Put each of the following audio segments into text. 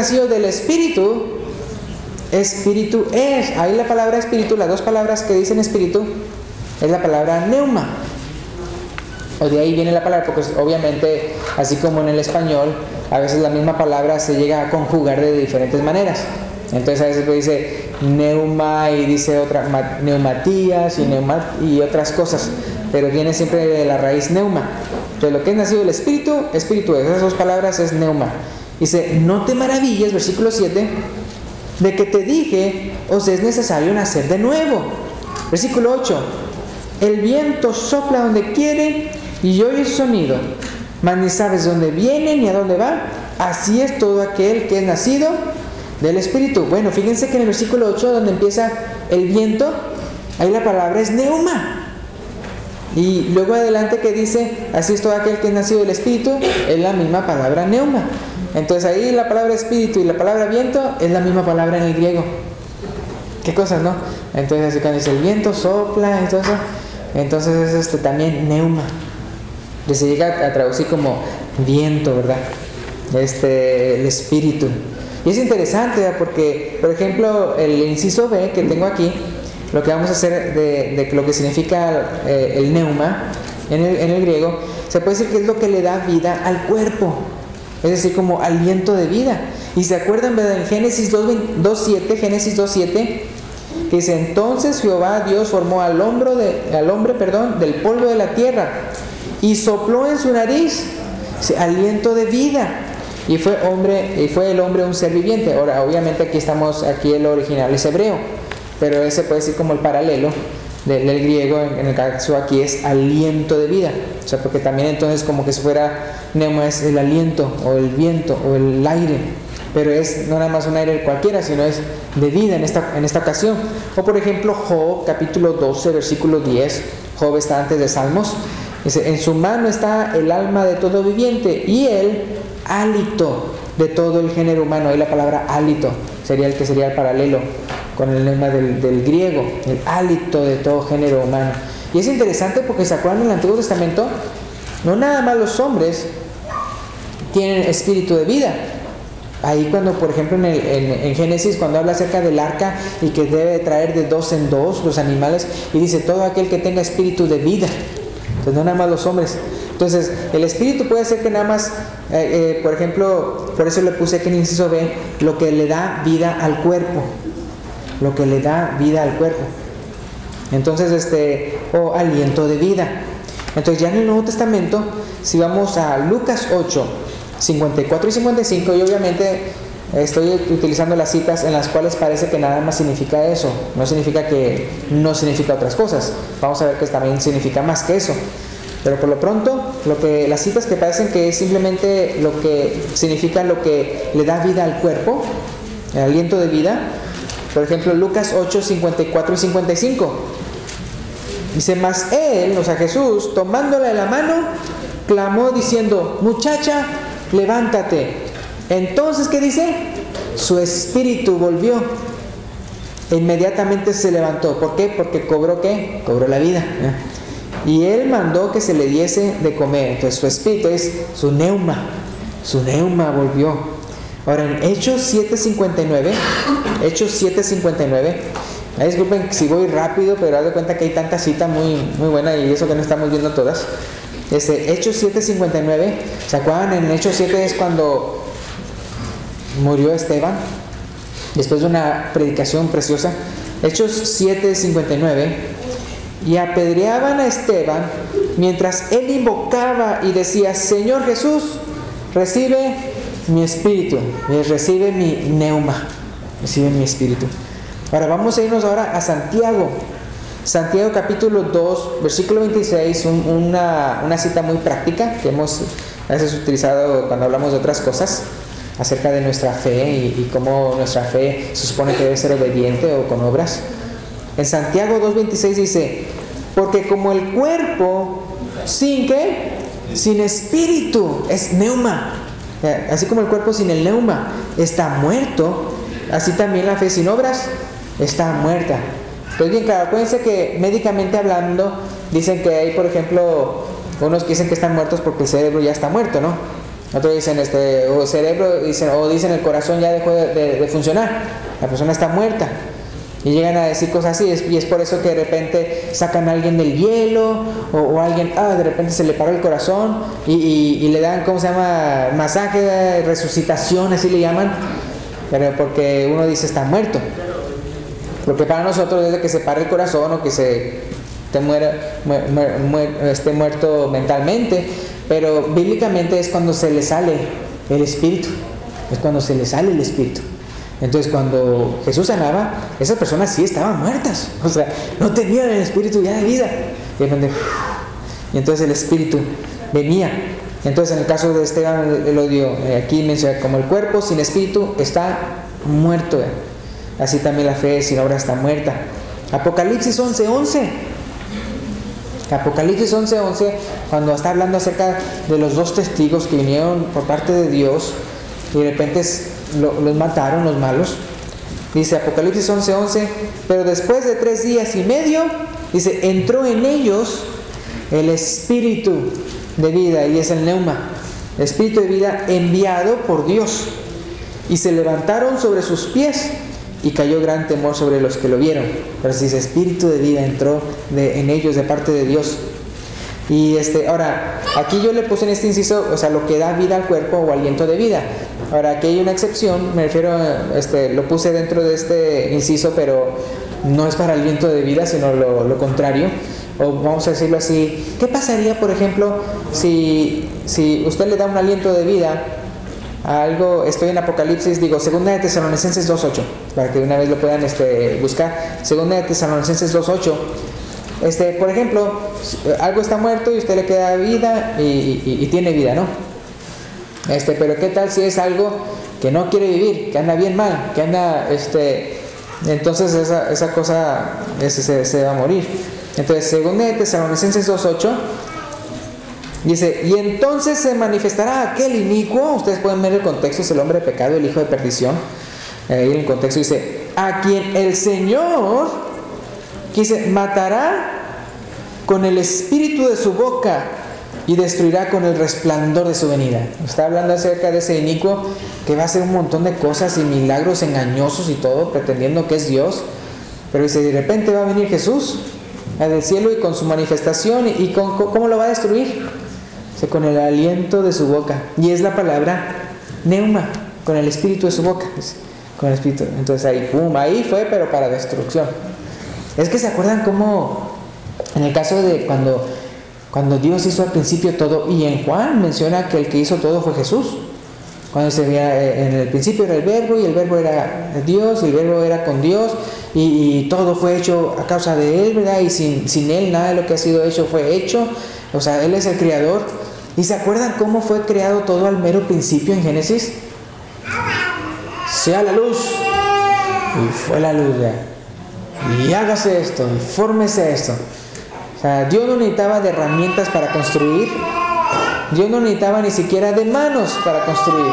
nacido del Espíritu, Espíritu es. Ahí la palabra Espíritu, las dos palabras que dicen Espíritu, es la palabra neuma. O de ahí viene la palabra, porque obviamente, así como en el español, a veces la misma palabra se llega a conjugar de diferentes maneras. Entonces a veces dice neuma y dice otra, neumatías y otras cosas, pero viene siempre de la raíz neuma. Entonces lo que es nacido del Espíritu, Espíritu es. Esas dos palabras es neuma. Dice, no te maravilles, versículo 7, de que te dije, os es necesario nacer de nuevo. Versículo 8, el viento sopla donde quiere y oye su sonido, mas ni sabes dónde viene ni a dónde va. Así es todo aquel que es nacido del Espíritu. Bueno, fíjense que en el versículo 8, donde empieza el viento, ahí la palabra es neuma. Y luego adelante que dice, así es todo aquel que es nacido del Espíritu, es la misma palabra neuma. Entonces ahí la palabra Espíritu y la palabra viento es la misma palabra en el griego. ¿Qué cosas, no? Entonces así cuando dice el viento sopla y todo eso, entonces es también neuma, que se llega a traducir como viento, ¿verdad? El Espíritu. Y es interesante, ¿verdad? Porque, por ejemplo, el inciso B que tengo aquí, lo que vamos a hacer de lo que significa el neuma en el griego, se puede decir que es lo que le da vida al cuerpo, es decir, como aliento de vida. Y se acuerdan, ¿verdad? En Génesis 2.7, que dice, entonces Jehová Dios formó al hombre del polvo de la tierra y sopló en su nariz aliento de vida, y fue el hombre un ser viviente. Ahora, obviamente aquí el original es hebreo, pero ese puede ser como el paralelo del griego. En el caso aquí es aliento de vida, o sea, porque también entonces como que si fuera neuma es el aliento o el viento o el aire, pero es no nada más un aire cualquiera, sino es de vida en esta ocasión. O por ejemplo Job capítulo 12 versículo 10, Job está antes de Salmos, dice, en su mano está el alma de todo viviente y el hálito de todo el género humano. Ahí la palabra hálito sería el paralelo con el neuma del griego, el hálito de todo género humano. Y es interesante porque se acuerdan en el Antiguo Testamento, no nada más los hombres tienen espíritu de vida. Ahí cuando, por ejemplo, en Génesis, cuando habla acerca del arca y que debe traer de dos en dos los animales, y dice, todo aquel que tenga espíritu de vida. Entonces no nada más los hombres. Entonces el espíritu puede ser que nada más, por ejemplo, por eso le puse aquí en el inciso B, lo que le da vida al cuerpo. Lo que le da vida al cuerpo. Entonces, o aliento de vida. Entonces ya en el Nuevo Testamento, si vamos a Lucas 8, 54 y 55, y obviamente estoy utilizando las citas en las cuales parece que nada más significa eso, no significa que no significa otras cosas. Vamos a ver que también significa más que eso, pero por lo pronto las citas que parecen que es simplemente lo que significa lo que le da vida al cuerpo, el aliento de vida. Por ejemplo, Lucas 8, 54 y 55 dice, mas él, o sea Jesús, tomándola de la mano, clamó diciendo, muchacha, levántate. Entonces, ¿qué dice? Su espíritu volvió. E inmediatamente se levantó. ¿Por qué? Porque cobró ¿qué? Cobró la vida. Y él mandó que se le diese de comer. Entonces su espíritu es su neuma. Su neuma volvió. Ahora en Hechos 7:59, disculpen si voy rápido, pero haz de cuenta que hay tanta cita muy, muy buena y eso que no estamos viendo todas. Hechos 7:59, ¿se acuerdan? En Hechos 7 es cuando murió Esteban, después de una predicación preciosa. Hechos 7:59, y apedreaban a Esteban mientras él invocaba y decía, Señor Jesús, recibe mi espíritu, recibe mi neuma, recibe mi espíritu. Ahora vamos a irnos ahora a Santiago capítulo 2 versículo 26, una cita muy práctica que hemos a veces utilizado cuando hablamos de otras cosas acerca de nuestra fe y cómo nuestra fe se supone que debe ser obediente o con obras. En Santiago 2:26 dice, porque como el cuerpo sin espíritu es neuma, así como el cuerpo sin el neuma está muerto, así también la fe sin obras está muerta. Pues bien, claro, acuérdense que médicamente hablando dicen que hay, por ejemplo, unos que dicen que están muertos porque el cerebro ya está muerto, ¿no? Otros dicen, o cerebro, dicen el corazón ya dejó de funcionar, la persona está muerta. Y llegan a decir cosas así, y es por eso que de repente sacan a alguien del hielo, o alguien, de repente se le paró el corazón, y le dan, ¿cómo se llama? Masaje, resucitación, así le llaman, pero porque uno dice está muerto. Porque para nosotros desde que se para el corazón, o que esté muerto mentalmente, pero bíblicamente es cuando se le sale el espíritu, es cuando se le sale el espíritu. Entonces cuando Jesús sanaba, esas personas sí estaban muertas, o sea, no tenían el espíritu ya de vida. Y entonces el espíritu venía. Entonces en el caso de Esteban, el odio, aquí menciona como el cuerpo sin espíritu está muerto. Así también la fe sin obra está muerta. Apocalipsis 11:11. Apocalipsis 11:11, cuando está hablando acerca de los dos testigos que vinieron por parte de Dios y de repente los mataron, los malos. Dice Apocalipsis 11:11, pero después de 3 días y medio, dice, entró en ellos el espíritu de vida, y es el neuma, espíritu de vida enviado por Dios, y se levantaron sobre sus pies, y cayó gran temor sobre los que lo vieron. Pero si dice espíritu de vida entró en ellos de parte de Dios. Y ahora, aquí yo le puse en este inciso, o sea, lo que da vida al cuerpo o aliento de vida. Ahora, aquí hay una excepción, me refiero, lo puse dentro de este inciso, pero no es para aliento de vida, sino lo contrario. O vamos a decirlo así, ¿qué pasaría, por ejemplo, si usted le da un aliento de vida a algo? Estoy en Apocalipsis, digo, 2 de Tesalonicenses 2:8, para que una vez lo puedan buscar. 2 de Tesalonicenses 2:8. Por ejemplo, algo está muerto y usted le queda vida y tiene vida, ¿no? Pero ¿qué tal si es algo que no quiere vivir, que anda bien mal, que anda, entonces esa cosa se va a morir? Entonces, 2 de Tesalonicenses 2:8 dice, y entonces se manifestará aquel inicuo. Ustedes pueden ver el contexto, es el hombre de pecado, el hijo de perdición. Ahí en el contexto dice, a quien el Señor matará con el espíritu de su boca y destruirá con el resplandor de su venida. Está hablando acerca de ese inicuo que va a hacer un montón de cosas y milagros engañosos y todo, pretendiendo que es Dios. Pero dice, de repente va a venir Jesús del cielo y con su manifestación, y ¿cómo lo va a destruir? Con el aliento de su boca. Y es la palabra neuma, con el espíritu de su boca. Con el espíritu. Entonces ahí, pum, ahí fue, pero para destrucción. Es que se acuerdan cómo en el caso de cuando Dios hizo al principio todo, y en Juan menciona que el que hizo todo fue Jesús. Cuando se veía, en el principio era el verbo, y el verbo era Dios, y el verbo era con Dios, y todo fue hecho a causa de Él, ¿verdad? Y sin Él nada de lo que ha sido hecho fue hecho. O sea, Él es el creador. ¿Y se acuerdan cómo fue creado todo al mero principio en Génesis? Sea la luz, y fue la luz, ¿verdad? Y hágase esto, y fórmese esto. O sea, Dios no necesitaba de herramientas para construir. Dios no necesitaba ni siquiera de manos para construir.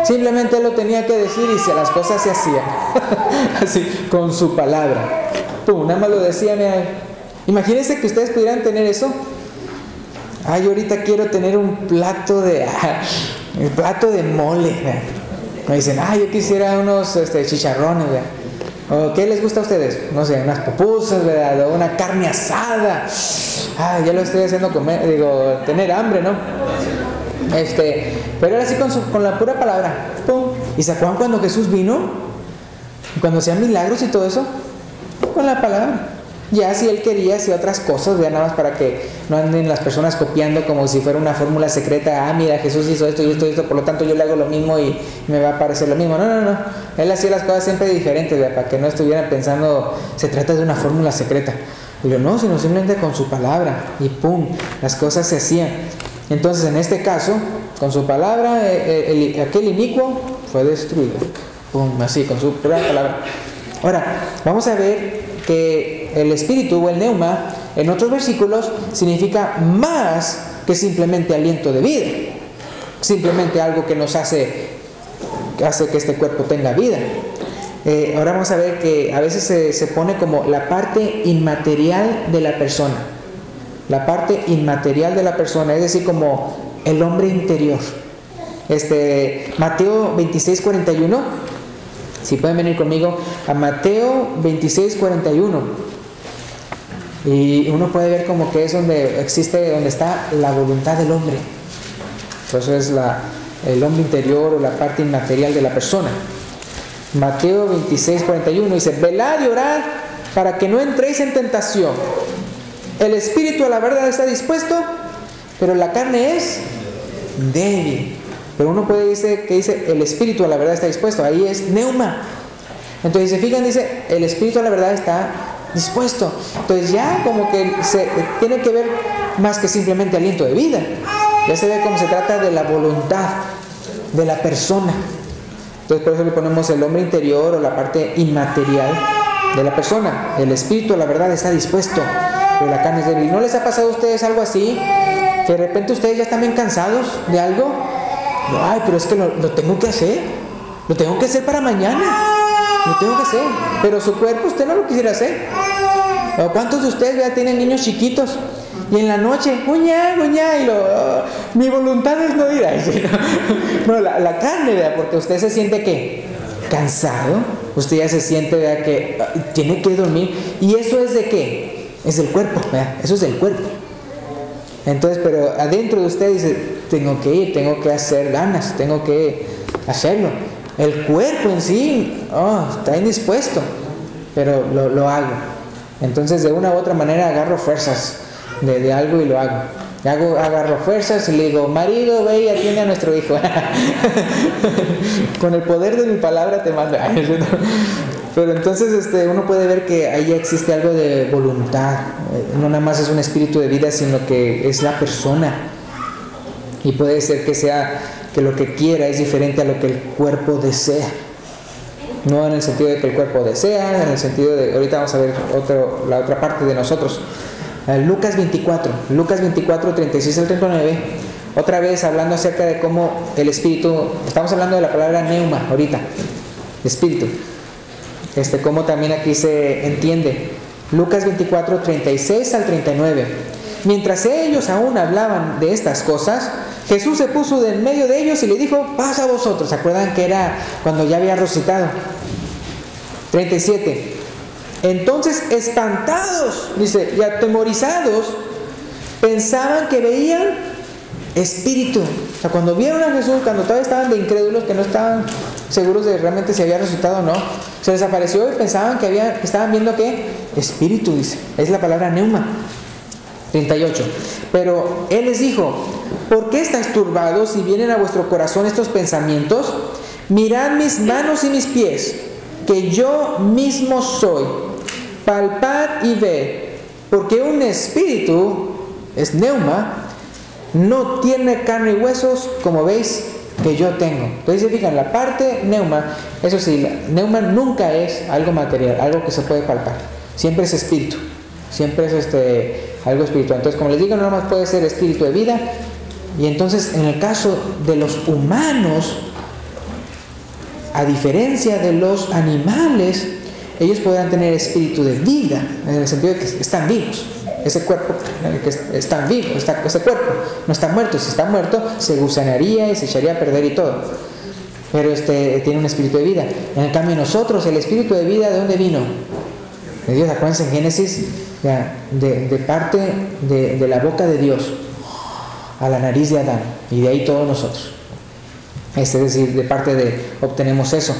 Simplemente Él lo tenía que decir y las cosas se hacían. Así, con su palabra. Pum, nada más lo decía. Mira. Imagínense que ustedes pudieran tener eso. Ay, yo ahorita quiero tener un plato de mole. Me dicen, yo quisiera unos chicharrones. ¿O qué les gusta a ustedes? No sé, unas pupusas, ¿verdad? O una carne asada. Ya lo estoy haciendo tener hambre, ¿no? Pero era así con la pura palabra. ¡Pum! ¿Y se acuerdan cuando Jesús vino? Cuando hacían milagros y todo eso, con la palabra. Ya si Él quería, hacía otras cosas, nada más para que no anden las personas copiando como si fuera una fórmula secreta. Mira, Jesús hizo esto y esto y esto, por lo tanto yo le hago lo mismo y me va a parecer lo mismo. No. Él hacía las cosas siempre diferentes, ¿verdad? Para que no estuvieran pensando, se trata de una fórmula secreta. Y yo, no, sino simplemente con su palabra. Y pum, las cosas se hacían. Entonces, en este caso, con su palabra, aquel inicuo fue destruido. Pum, así, con su pura palabra. Ahora, vamos a ver que el espíritu o el neuma en otros versículos significa más que simplemente aliento de vida, simplemente algo que nos hace que este cuerpo tenga vida. Ahora vamos a ver que a veces se pone como la parte inmaterial de la persona, la parte inmaterial de la persona, es decir, como el hombre interior. Mateo 26, 41. Si pueden venir conmigo a Mateo 26, 41. Y uno puede ver como que es donde está la voluntad del hombre. Por eso es el hombre interior o la parte inmaterial de la persona. Mateo 26, 41 dice: velad y orad para que no entréis en tentación. El espíritu a la verdad está dispuesto, pero la carne es débil. Pero uno puede decir que dice el espíritu a la verdad está dispuesto. Ahí es neuma. Entonces se fijan, dice el espíritu a la verdad está dispuesto. Entonces ya como que tiene que ver más que simplemente aliento de vida. Ya se ve cómo se trata de la voluntad de la persona. Entonces por eso le ponemos el hombre interior o la parte inmaterial de la persona. El espíritu a la verdad está dispuesto, pero la carne es débil. ¿No les ha pasado a ustedes algo así? Que de repente ustedes ya están bien cansados de algo. Ay, pero es que lo tengo que hacer. Lo tengo que hacer para mañana. Lo tengo que hacer. Pero su cuerpo usted no lo quisiera hacer. ¿O cuántos de ustedes ya tienen niños chiquitos? Y en la noche, uña, y mi voluntad es no ir a eso. No, la carne, ¿verdad? Porque usted se siente ¿qué? Cansado. Usted ya se siente, ¿verdad? Que tiene que dormir. ¿Y eso es de qué? Es del cuerpo, ¿verdad? Eso es del cuerpo. Entonces, pero adentro de usted dice, tengo que ir, tengo que hacer ganas, tengo que hacerlo. El cuerpo en sí, está indispuesto, pero lo hago. Entonces, de una u otra manera agarro fuerzas de algo y lo hago. Agarro fuerzas y le digo, marido, ve y atiende a nuestro hijo. Con el poder de mi palabra te mando. Pero entonces uno puede ver que ahí existe algo de voluntad. No nada más es un espíritu de vida, sino que es la persona. Y puede ser que lo que quiera es diferente a lo que el cuerpo desea. No en el sentido de que el cuerpo desea, en el sentido de... Ahorita vamos a ver la otra parte de nosotros. Lucas 24, 36 al 39. Otra vez hablando acerca de cómo el espíritu... Estamos hablando de la palabra neuma ahorita. Espíritu. Cómo también aquí se entiende. Lucas 24, 36 al 39. Mientras ellos aún hablaban de estas cosas, Jesús se puso en medio de ellos y le dijo, paz a vosotros. ¿Se acuerdan que era cuando ya había resucitado? 37. Entonces, espantados, dice, y atemorizados, pensaban que veían espíritu. O sea, cuando vieron a Jesús, cuando todavía estaban de incrédulos, que no estaban seguros de realmente si había resucitado o no, se les apareció y pensaban que estaban viendo ¿qué? Espíritu, dice. Es la palabra neuma. 38. Pero Él les dijo, ¿por qué estáis turbados y vienen a vuestro corazón estos pensamientos? Mirad mis manos y mis pies, que yo mismo soy. Palpad y ved, porque un espíritu, es neuma, no tiene carne y huesos, como veis que yo tengo. Entonces se fijan, la parte neuma, eso sí, neuma nunca es algo material, algo que se puede palpar. Siempre es espíritu, siempre es algo espiritual. Entonces, como les digo, no nada más puede ser espíritu de vida. Y entonces, en el caso de los humanos, a diferencia de los animales, ellos podrán tener espíritu de vida, en el sentido de que están vivos. Ese cuerpo, que están vivos, ese cuerpo no está muerto. Si está muerto, se gusanaría y se echaría a perder y todo. Pero tiene un espíritu de vida. En el cambio, nosotros, el espíritu de vida, ¿de dónde vino? De Dios. Acuérdense en Génesis, de parte de la boca de Dios a la nariz de Adán, y de ahí todos nosotros. Es decir, de parte obtenemos eso.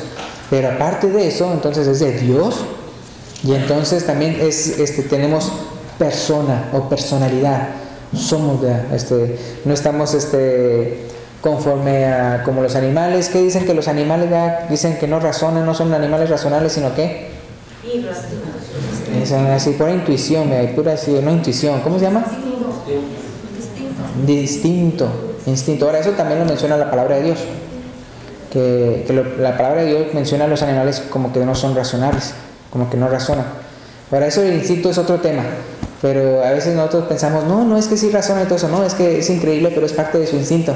Pero aparte de eso, entonces es de Dios. Y entonces también tenemos persona o personalidad. Somos no estamos conforme a como los animales. ¿Qué dicen? Que los animales dicen que no razonan, no son animales racionales, sino que son así, pura intuición, pura así, no intuición, ¿cómo se llama? Instinto. Ahora eso también lo menciona la palabra de Dios. La palabra de Dios menciona a los animales como que no son razonables, como que no razonan. Ahora eso del instinto es otro tema, pero a veces nosotros pensamos, no es que sí razona y todo eso, no, es que es increíble, pero es parte de su instinto.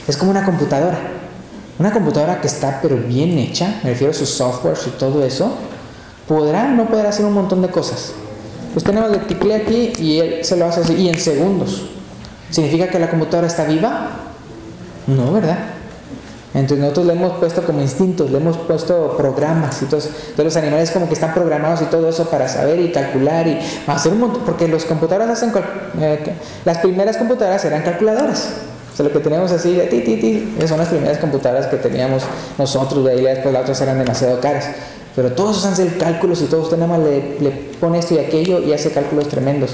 Es como una computadora que está pero bien hecha, me refiero a sus softwares y todo eso, no podrá hacer un montón de cosas. Pues tenemos el ticle aquí y él se lo hace así, y en segundos. ¿Significa que la computadora está viva? No, ¿verdad? Entonces nosotros le hemos puesto como instintos, le hemos puesto programas y todos los animales como que están programados y todo eso para saber y calcular y hacer un montón, porque los computadoras hacen, las primeras computadoras eran calculadoras. O sea, lo que teníamos así de esas son las primeras computadoras que teníamos nosotros, de ahí después las otras eran demasiado caras. Pero todos hacen cálculos y todo, usted nada más le pone esto y aquello y hace cálculos tremendos,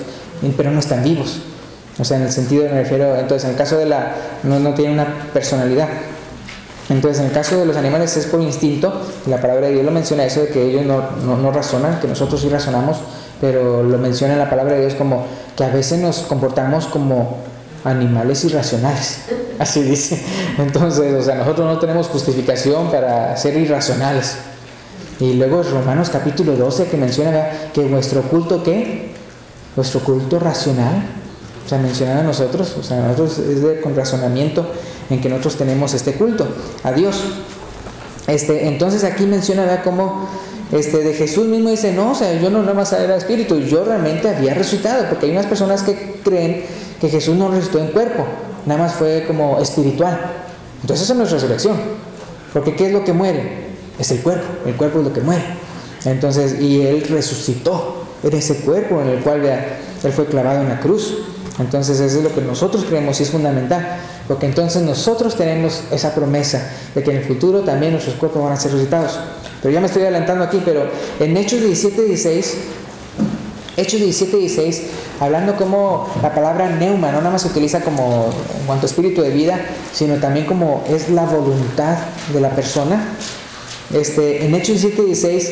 pero no están vivos. O sea, en el sentido, me refiero, entonces en el caso de no tiene una personalidad. Entonces, en el caso de los animales es por instinto, la palabra de Dios lo menciona eso de que ellos no razonan, que nosotros sí razonamos, pero lo menciona en la palabra de Dios como que a veces nos comportamos como animales irracionales, así dice. Entonces, o sea, nosotros no tenemos justificación para ser irracionales. Y luego Romanos capítulo 12 que menciona, ¿verdad?, que vuestro culto, ¿qué? Vuestro culto racional, o sea, menciona a nosotros, o sea, nosotros es con razonamiento en que nosotros tenemos este culto a Dios. Entonces aquí menciona, ¿verdad?, como de Jesús mismo dice, no, o sea, yo no nada más era espíritu, yo realmente había resucitado, porque hay unas personas que creen que Jesús no resucitó en cuerpo, nada más fue como espiritual. Entonces eso no es resurrección, porque ¿qué es lo que muere? Es el cuerpo es lo que muere. Entonces, y Él resucitó en ese cuerpo en el cual Él fue clavado en la cruz. Entonces eso es lo que nosotros creemos y es fundamental, porque entonces nosotros tenemos esa promesa de que en el futuro también nuestros cuerpos van a ser resucitados. Pero ya me estoy adelantando aquí, pero en Hechos 17:16, hablando como la palabra neuma no nada más se utiliza como en cuanto a espíritu de vida, sino también como es la voluntad de la persona. En Hechos 17:16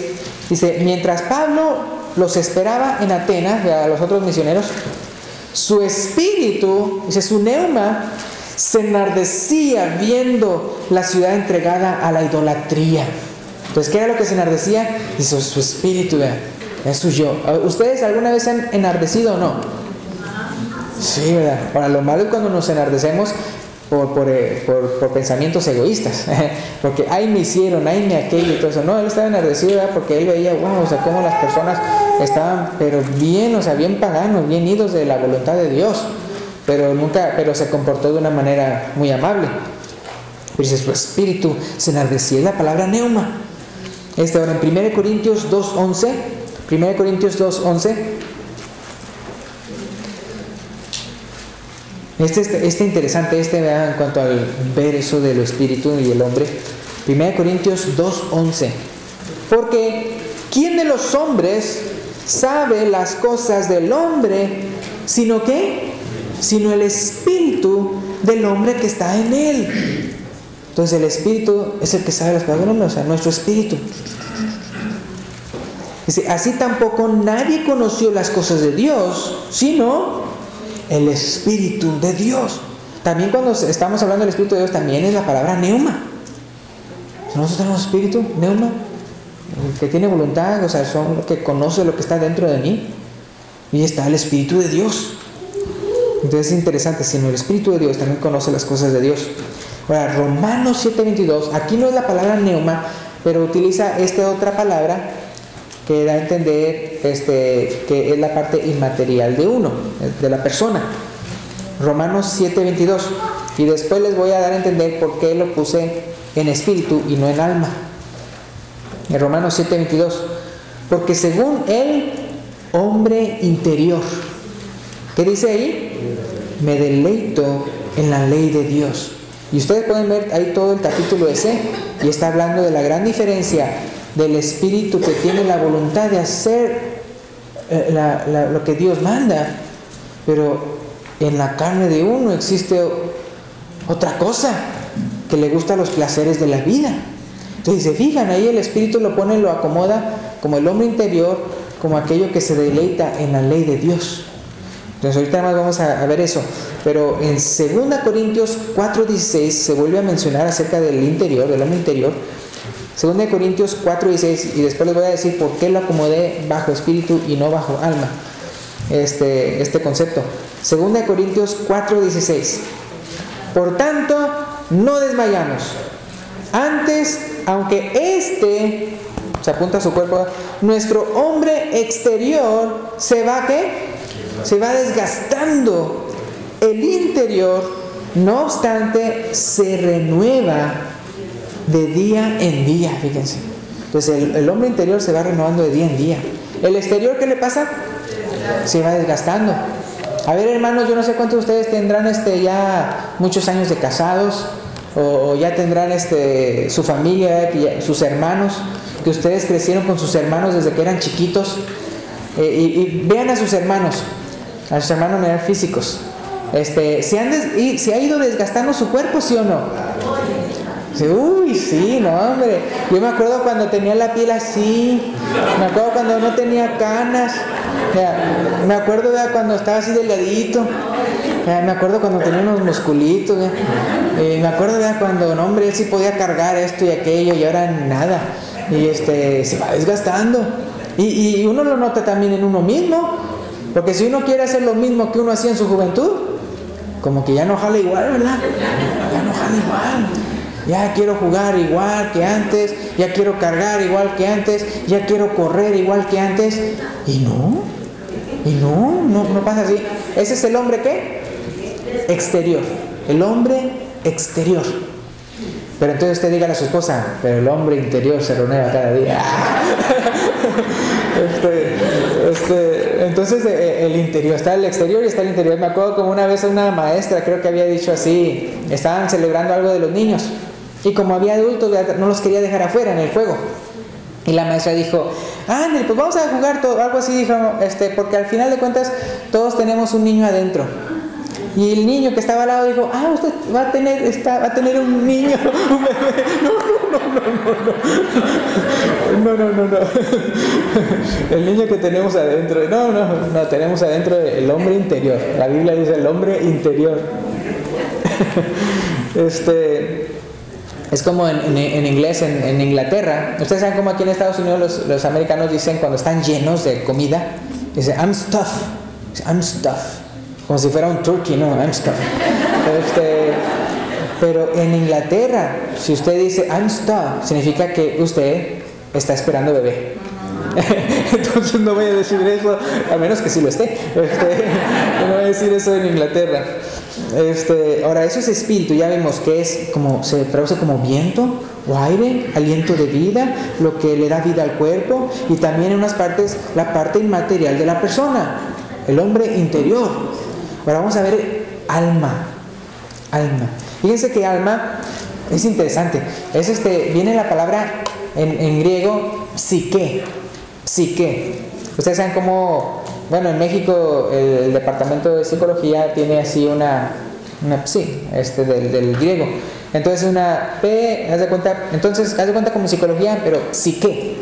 dice, mientras Pablo los esperaba en Atenas, a los otros misioneros, su espíritu, dice, su neuma, se enardecía viendo la ciudad entregada a la idolatría. Entonces, ¿qué era lo que se enardecía? Dice, su espíritu, es su yo. ¿Ustedes alguna vez se han enardecido o no? Sí, ¿verdad? Ahora, lo malo es cuando nos enardecemos por pensamientos egoístas, porque ay me hicieron, ay me aquello y todo eso. No, él estaba enardecido, ¿verdad?, porque él veía, wow, o sea, cómo las personas estaban, pero bien, o sea, bien paganos, bien idos de la voluntad de Dios, pero se comportó de una manera muy amable. Pero dice, su espíritu se enardecía, es la palabra neuma. Ahora en 1 Corintios 2:11, interesante, ¿verdad?, en cuanto al ver eso de lo espíritu y el hombre. 1 Corintios 2:11. Porque ¿quién de los hombres sabe las cosas del hombre, sino qué? Sino el espíritu del hombre que está en él. Entonces el espíritu es el que sabe las cosas del hombre, o sea, nuestro espíritu. Dice, así tampoco nadie conoció las cosas de Dios, sino el Espíritu de Dios. También cuando estamos hablando del Espíritu de Dios, también es la palabra neuma. Nosotros tenemos espíritu, neuma, que tiene voluntad, o sea, son los que conoce lo que está dentro de mí. Y está el Espíritu de Dios. Entonces es interesante, sino el Espíritu de Dios también conoce las cosas de Dios. Ahora, Romanos 7:22, aquí no es la palabra neuma, pero utiliza otra palabra que da a entender que es la parte inmaterial de uno, de la persona. Romanos 7:22. Y después les voy a dar a entender por qué lo puse en espíritu y no en alma. En Romanos 7:22. Porque según el hombre interior, ¿qué dice ahí? Me deleito en la ley de Dios. Y ustedes pueden ver ahí todo el capítulo ese, y está hablando de la gran diferencia del espíritu que tiene la voluntad de hacer lo que Dios manda, pero en la carne de uno existe otra cosa, que le gustan los placeres de la vida. Entonces se fijan, ahí el espíritu lo pone, lo acomoda como el hombre interior, como aquello que se deleita en la ley de Dios. Entonces ahorita más vamos a ver eso, pero en 2 Corintios 4:16 se vuelve a mencionar acerca del interior, del hombre interior. 2 Corintios 4:16, y después les voy a decir por qué lo acomodé bajo espíritu y no bajo alma, este concepto. 2 Corintios 4:16. Por tanto, no desmayamos. Antes, aunque se apunta a su cuerpo, nuestro hombre exterior se va, ¿qué? Se va desgastando. El interior, no obstante, se renueva de día en día, fíjense. Entonces el hombre interior se va renovando de día en día. El exterior, ¿qué le pasa? Se va desgastando. A ver, hermanos, yo no sé cuántos de ustedes tendrán ya muchos años de casados, o ya tendrán su familia, sus hermanos, que ustedes crecieron con sus hermanos desde que eran chiquitos, y vean a sus hermanos físicos. ¿Se ha ido desgastando su cuerpo, sí o no? Uy, sí, no, hombre. Yo me acuerdo cuando tenía la piel así, me acuerdo cuando no tenía canas, me acuerdo cuando estaba así delgadito, me acuerdo cuando tenía unos musculitos, me acuerdo cuando, no, hombre, él sí podía cargar esto y aquello, y ahora nada. Y se va desgastando. Y uno lo nota también en uno mismo, porque si uno quiere hacer lo mismo que uno hacía en su juventud, como que ya no jala igual, ¿verdad? Ya no jala igual. Ya quiero jugar igual que antes, ya quiero cargar igual que antes, ya quiero correr igual que antes. Y no pasa así. Ese es el hombre, ¿qué? Exterior. El hombre exterior. Pero entonces usted dígale a su esposa, pero el hombre interior se renueva cada día. Entonces el interior, está el exterior y está el interior. Me acuerdo como una vez una maestra, creo que había dicho así, estaban celebrando algo de los niños, y como había adultos, no los quería dejar afuera en el juego. Y la maestra dijo, Ándale, pues vamos a jugar todo, algo así, dijo, porque al final de cuentas todos tenemos un niño adentro. Y el niño que estaba al lado dijo, usted va a tener un niño, un bebé. No. El niño que tenemos adentro. No, tenemos adentro el hombre interior. La Biblia dice el hombre interior. Es como en inglés, en Inglaterra. Ustedes saben cómo aquí en Estados Unidos los americanos dicen cuando están llenos de comida, dicen I'm stuffed. Como si fuera un turkey, no, I'm stuffed. Pero en Inglaterra, si usted dice I'm stuffed, significa que usted está esperando bebé. Entonces no voy a decir eso, a menos que sí lo esté. No voy a decir eso en Inglaterra. Ahora, eso es espíritu, ya vimos que es como, se traduce como viento o aire, aliento de vida, lo que le da vida al cuerpo, y también en unas partes, la parte inmaterial de la persona, el hombre interior. Ahora vamos a ver alma. Fíjense que alma es interesante. Viene la palabra en griego psique. Ustedes saben cómo, en México el departamento de psicología tiene así una del griego. Entonces una P, haz de cuenta como psicología, pero psique.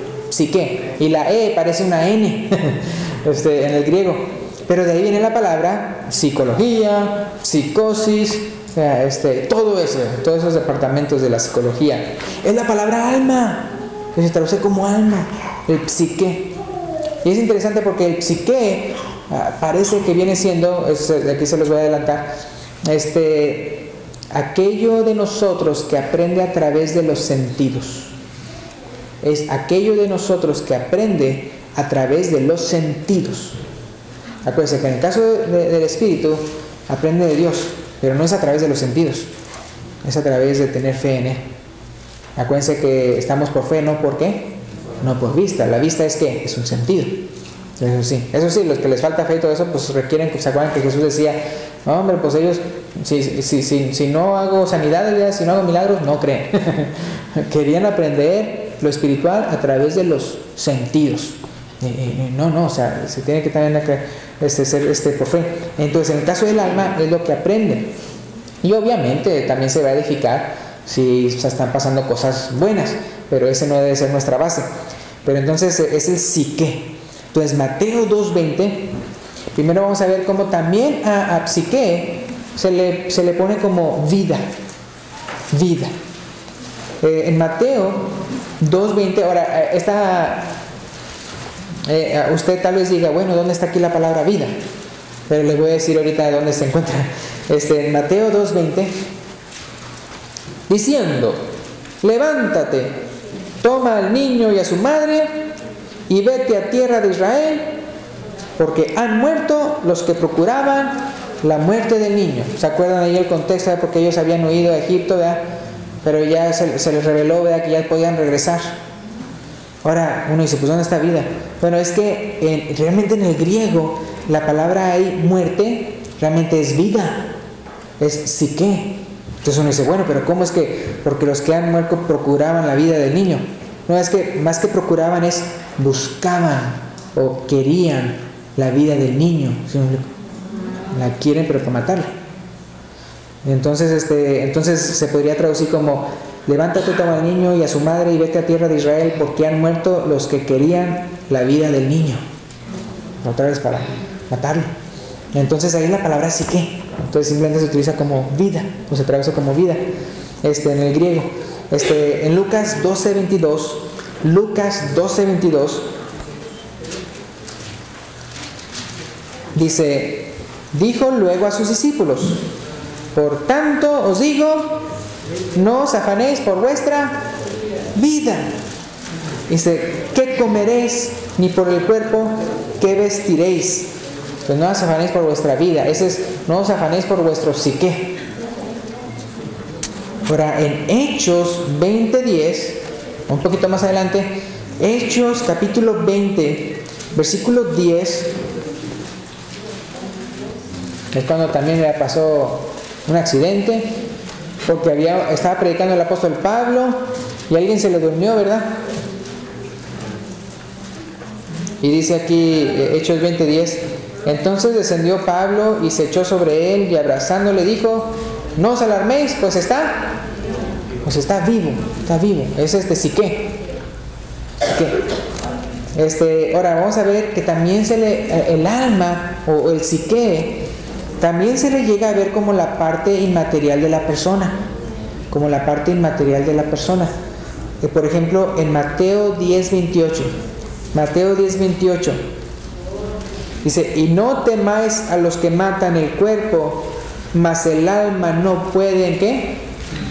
Y la E parece una N en el griego. Pero de ahí viene la palabra psicología, psicosis, todos esos departamentos de la psicología. Es la palabra alma, que se traduce como alma, el psique. Y es interesante porque el psique parece que viene siendo, aquí se los voy a adelantar, aquello de nosotros que aprende a través de los sentidos. Es aquello de nosotros que aprende a través de los sentidos. Acuérdense que en el caso del espíritu aprende de Dios, pero no es a través de los sentidos, es a través de tener fe en Él. Acuérdense que estamos por fe, no por qué, no por vista. La vista es ¿qué? Es un sentido. Eso sí, los que les falta fe y todo eso, pues requieren que se acuerden que Jesús decía, no, hombre, pues ellos, si no hago sanidades, si no hago milagros, no creen. Querían aprender lo espiritual a través de los sentidos. No, o sea, se tiene que también ser por fe. Entonces, en el caso del alma es lo que aprende. Y obviamente también se va a edificar si se están pasando cosas buenas, pero ese no debe ser nuestra base. Pero entonces es el psique. Entonces, Mateo 2:20, primero vamos a ver cómo también a psique se le pone como vida. En Mateo 2:20, ahora, usted tal vez diga, bueno, ¿dónde está aquí la palabra vida? Pero les voy a decir ahorita de dónde se encuentra. En Mateo 2:20, diciendo, levántate, toma al niño y a su madre y vete a tierra de Israel, porque han muerto los que procuraban la muerte del niño. ¿Se acuerdan ahí el contexto? Porque ellos habían huido a Egipto, ¿verdad? pero ya se les reveló, ¿verdad?, que ya podían regresar. Ahora uno dice, pues ¿dónde está vida? Bueno, es que realmente en el griego la palabra ahí, muerte, realmente es vida, es psique. Entonces uno dice, bueno, pero ¿cómo es que? Porque los que han muerto procuraban la vida del niño. No, es que más que procuraban es buscaban o querían la vida del niño. ¿Sí? La quieren, pero para matarla. Entonces se podría traducir como: levántate, toma al niño y a su madre y vete a tierra de Israel, porque han muerto los que querían la vida del niño. Otra vez para matarlo. Entonces ahí la palabra psique. Entonces simplemente se utiliza como vida, o se traduce como vida en el griego. En Lucas 12:22 dice: dijo luego a sus discípulos: por tanto os digo, no os afanéis por vuestra vida. Dice: ¿qué comeréis? Ni por el cuerpo, ¿qué vestiréis? Pues no os afanéis por vuestra vida. Ese es: no os afanéis por vuestro psique. Ahora, en Hechos 20:10, un poquito más adelante, Hechos capítulo 20, versículo 10, es cuando también le pasó un accidente, porque estaba predicando el apóstol Pablo y alguien se le durmió, ¿verdad? Y dice aquí, Hechos 20:10, entonces descendió Pablo y se echó sobre él y abrazándole dijo: no os alarméis, pues está vivo, es psique. Ahora vamos a ver que también el alma o el psique también se le llega a ver como la parte inmaterial de la persona, por ejemplo, en Mateo 10:28 dice: y no temáis a los que matan el cuerpo, mas el alma no pueden, ¿qué?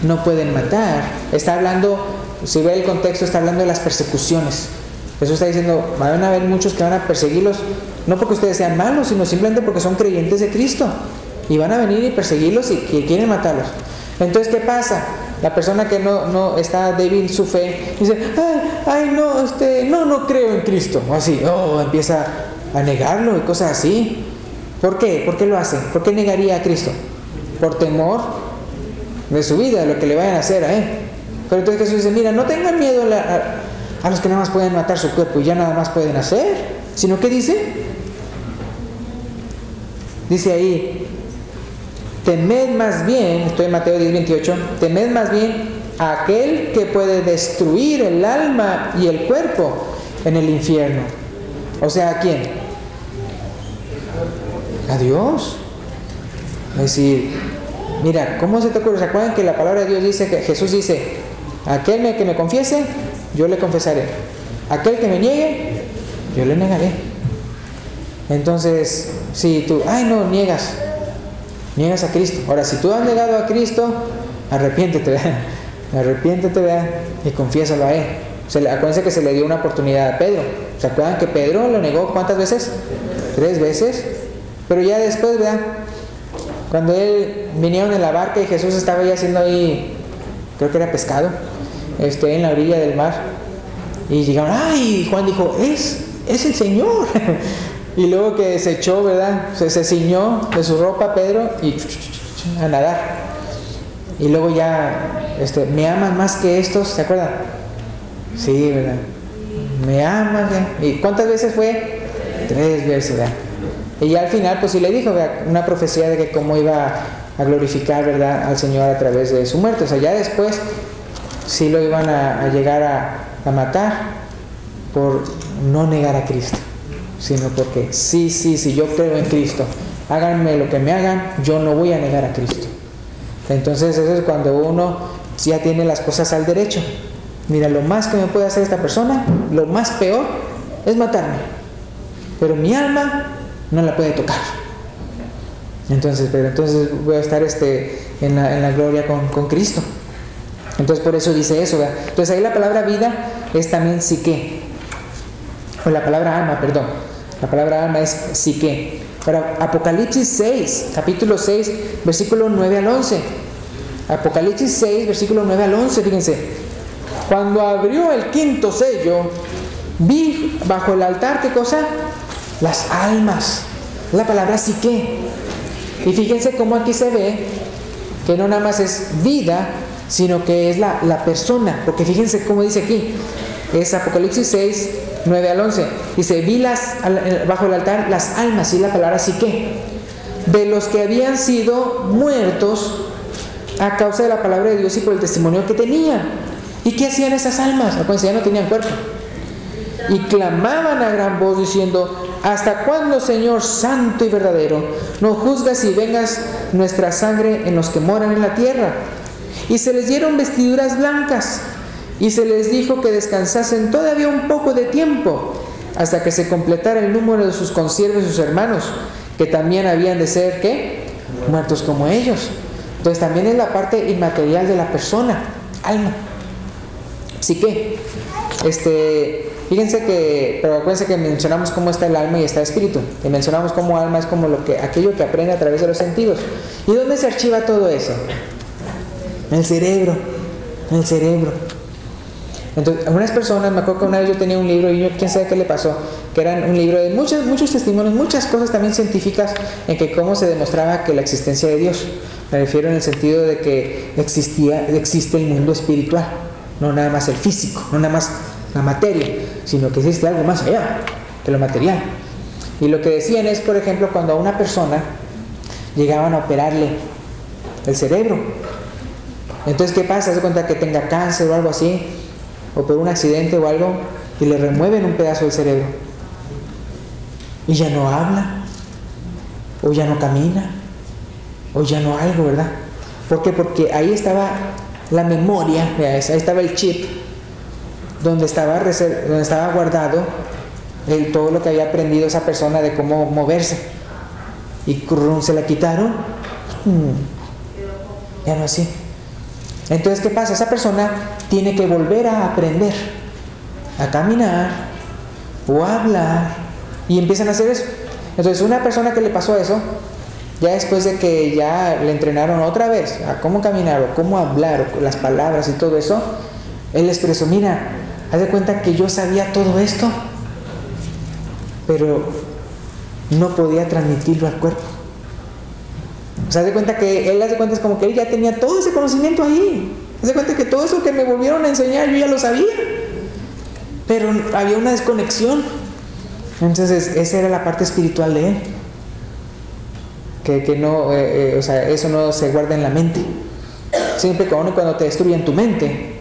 No pueden matar. Está hablando, si ve el contexto, está hablando de las persecuciones. Jesús está diciendo: van a haber muchos que van a perseguirlos, no porque ustedes sean malos, sino simplemente porque son creyentes de Cristo, y van a venir y perseguirlos y que quieren matarlos. Entonces, ¿qué pasa? La persona que no está débil su fe dice: no creo en Cristo, o así, empieza a negarlo y cosas así. ¿Por qué? ¿Por qué lo hace? ¿Por qué negaría a Cristo? Por temor de su vida, de lo que le vayan a hacer a él. Pero entonces Jesús dice: mira, no tengan miedo a los que nada más pueden matar su cuerpo y ya nada más pueden hacer, sino ¿qué dice? Dice ahí: temed más bien, estoy en Mateo 10:28, temed más bien a aquel que puede destruir el alma y el cuerpo en el infierno. O sea, ¿a quién? A Dios. Es decir, mira, ¿cómo se te ocurre? ¿Se acuerdan que la palabra de Dios dice, que Jesús dice: aquel que me confiese, yo le confesaré; aquel que me niegue, yo le negaré? Entonces, si tú, niegas a Cristo. Ahora, si tú has negado a Cristo, arrepiéntete, y confiésalo a él. Acuérdense que se le dio una oportunidad a Pedro. ¿Se acuerdan que Pedro lo negó cuántas veces? 3 veces. Pero ya después, ¿verdad? Cuando vinieron en la barca y Jesús estaba ya haciendo ahí, creo que era pescado, en la orilla del mar, y llegaron, y Juan dijo: es el Señor. Y luego que se echó, ¿verdad? Se ciñó de su ropa Pedro y a nadar. Y luego ya, ¿me aman más que estos? ¿Se acuerdan? Sí, ¿verdad? ¿Me amas? ¿Y cuántas veces fue? 3 veces, ¿verdad? Y ya al final, pues sí le dijo, ¿verdad?, una profecía de que cómo iba a glorificar, ¿verdad?, al Señor a través de su muerte. O sea, ya después sí lo iban a llegar a matar por no negar a Cristo, sino porque sí, yo creo en Cristo, háganme lo que me hagan, yo no voy a negar a Cristo. Entonces eso es cuando uno ya tiene las cosas al derecho. Mira, lo más que me puede hacer esta persona, lo más peor, es matarme, pero mi alma no la puede tocar. Entonces voy a estar en la gloria con Cristo. Entonces por eso dice eso, ¿verdad? Entonces ahí la palabra vida es también psique, o la palabra alma, perdón. La palabra alma es psique. Para Apocalipsis 6, capítulo 6, versículo 9 al 11. Apocalipsis 6, versículo 9 al 11, fíjense. Cuando abrió el quinto sello, vi bajo el altar, ¿qué cosa? Las almas. La palabra psique. Y fíjense cómo aquí se ve que no nada más es vida, sino que es la persona. Porque fíjense cómo dice aquí. Es Apocalipsis 6, 9 al 11. Dice, vi bajo el altar las almas, y la palabra psique, de los que habían sido muertos a causa de la palabra de Dios y por el testimonio que tenían. ¿Y qué hacían esas almas? Acuérdense, ya no tenían cuerpo. Y clamaban a gran voz diciendo, ¿hasta cuándo, Señor santo y verdadero, no juzgas y vengas nuestra sangre en los que moran en la tierra? Y se les dieron vestiduras blancas, y se les dijo que descansasen todavía un poco de tiempo, hasta que se completara el número de sus consiervos y sus hermanos, que también habían de ser, ¿qué? Muertos como ellos. Entonces también es la parte inmaterial de la persona, alma. Así que, fíjense que, pero acuérdense que mencionamos cómo está el alma y está el espíritu. Y mencionamos cómo alma es como aquello que aprende a través de los sentidos. ¿Y dónde se archiva todo eso? En el cerebro. En el cerebro. Entonces, algunas personas, me acuerdo que una vez yo tenía un libro y yo, quién sabe qué le pasó, que era un libro de muchos testimonios, muchas cosas también científicas en que cómo se demostraba que la existencia de Dios. Me refiero en el sentido de que existe el mundo espiritual, no nada más el físico, no nada más la materia, sino que existe algo más allá que lo material. Y lo que decían es, por ejemplo, cuando a una persona llegaban a operarle el cerebro. Entonces, ¿qué pasa? Se cuenta que tenga cáncer o algo así, o por un accidente o algo, y le remueven un pedazo del cerebro. Y ya no habla, o ya no camina, o ya no algo, ¿verdad? ¿Por qué? Porque ahí estaba la memoria, ahí estaba el chip, donde estaba guardado todo lo que había aprendido esa persona de cómo moverse. Y se la quitaron, ya no así. Entonces, ¿qué pasa? Esa persona tiene que volver a aprender a caminar o a hablar, y empiezan a hacer eso. Entonces, una persona que le pasó eso, ya después de que ya le entrenaron otra vez a cómo caminar o cómo hablar o las palabras y todo eso, él expresó, mira, haz de cuenta que yo sabía todo esto, pero no podía transmitirlo al cuerpo. O sea, haz de cuenta que él es como que él ya tenía todo ese conocimiento ahí. Haz de cuenta que todo eso que me volvieron a enseñar yo ya lo sabía, pero había una desconexión. Entonces esa era la parte espiritual de él, que no, o sea, eso no se guarda en la mente. Siempre cuando te destruyen tu mente,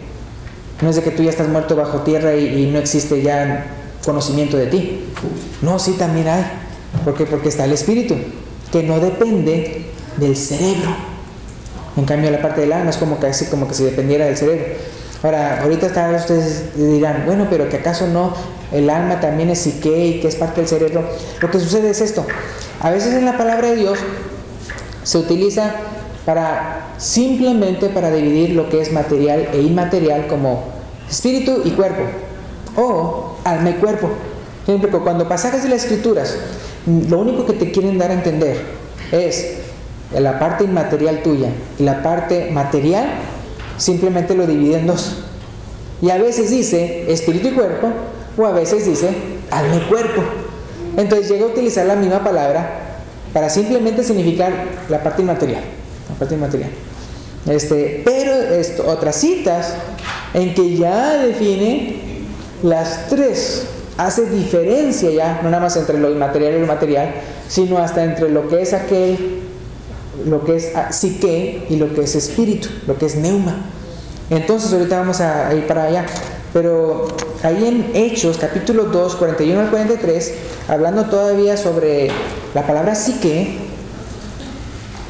no es de que tú ya estás muerto bajo tierra y no existe ya conocimiento de ti. No, sí también hay. ¿Por qué? Porque está el espíritu, que no depende del cerebro. En cambio la parte del alma es como que si dependiera del cerebro. Ahora, ahorita ustedes dirán, bueno, pero que acaso no, el alma también es psique y que es parte del cerebro. Lo que sucede es esto: a veces en la palabra de Dios se utiliza simplemente para dividir lo que es material e inmaterial, como espíritu y cuerpo, o alma y cuerpo. Por ejemplo, cuando pasajes de las escrituras, lo único que te quieren dar a entender es la parte inmaterial tuya y la parte material, simplemente lo divide en dos. Y a veces dice espíritu y cuerpo, o a veces dice alma y cuerpo. Entonces llega a utilizar la misma palabra para simplemente significar la parte inmaterial. La parte inmaterial. Pero otras citas en que ya define las tres, hace diferencia ya, no nada más entre lo inmaterial y lo material, sino hasta entre lo que es lo que es psique y lo que es espíritu, lo que es neuma. Entonces ahorita vamos a ir para allá, pero ahí en Hechos capítulo 2, 41 al 43, hablando todavía sobre la palabra psique,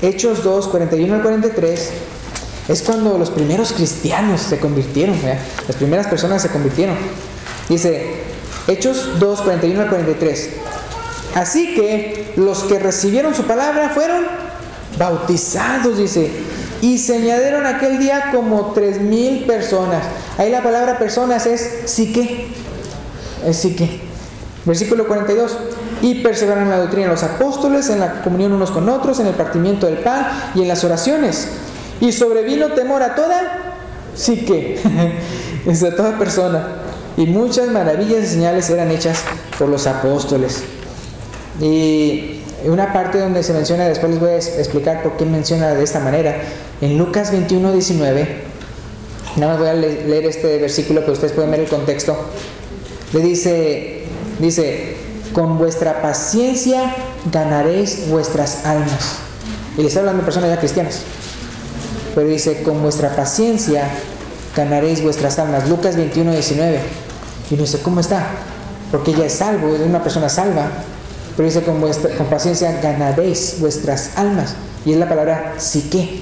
Hechos 2, 41 al 43, es cuando los primeros cristianos se convirtieron, ¿verdad? Las primeras personas se convirtieron. Dice Hechos 2, 41 al 43: así que los que recibieron su palabra fueron bautizados, dice, y se añadieron aquel día como 3,000 personas. Ahí la palabra personas es psique. Es psique. Versículo 42: y perseveraron en la doctrina de los apóstoles, en la comunión unos con otros, en el partimiento del pan y en las oraciones. Y sobrevino temor a toda psique, a toda persona. Y muchas maravillas y señales eran hechas por los apóstoles. Y una parte donde se menciona, después les voy a explicar por qué menciona de esta manera. En Lucas 21:19, nada más voy a leer este versículo, pero ustedes pueden ver el contexto. Le dice, con vuestra paciencia ganaréis vuestras almas. Y le está hablando de personas ya cristianas. Pero dice, con vuestra paciencia ganaréis vuestras almas. Lucas 21:19. Y no sé cómo está, porque ella es salvo, es una persona salva. Pero dice, con paciencia ganaréis vuestras almas. Y es la palabra psique.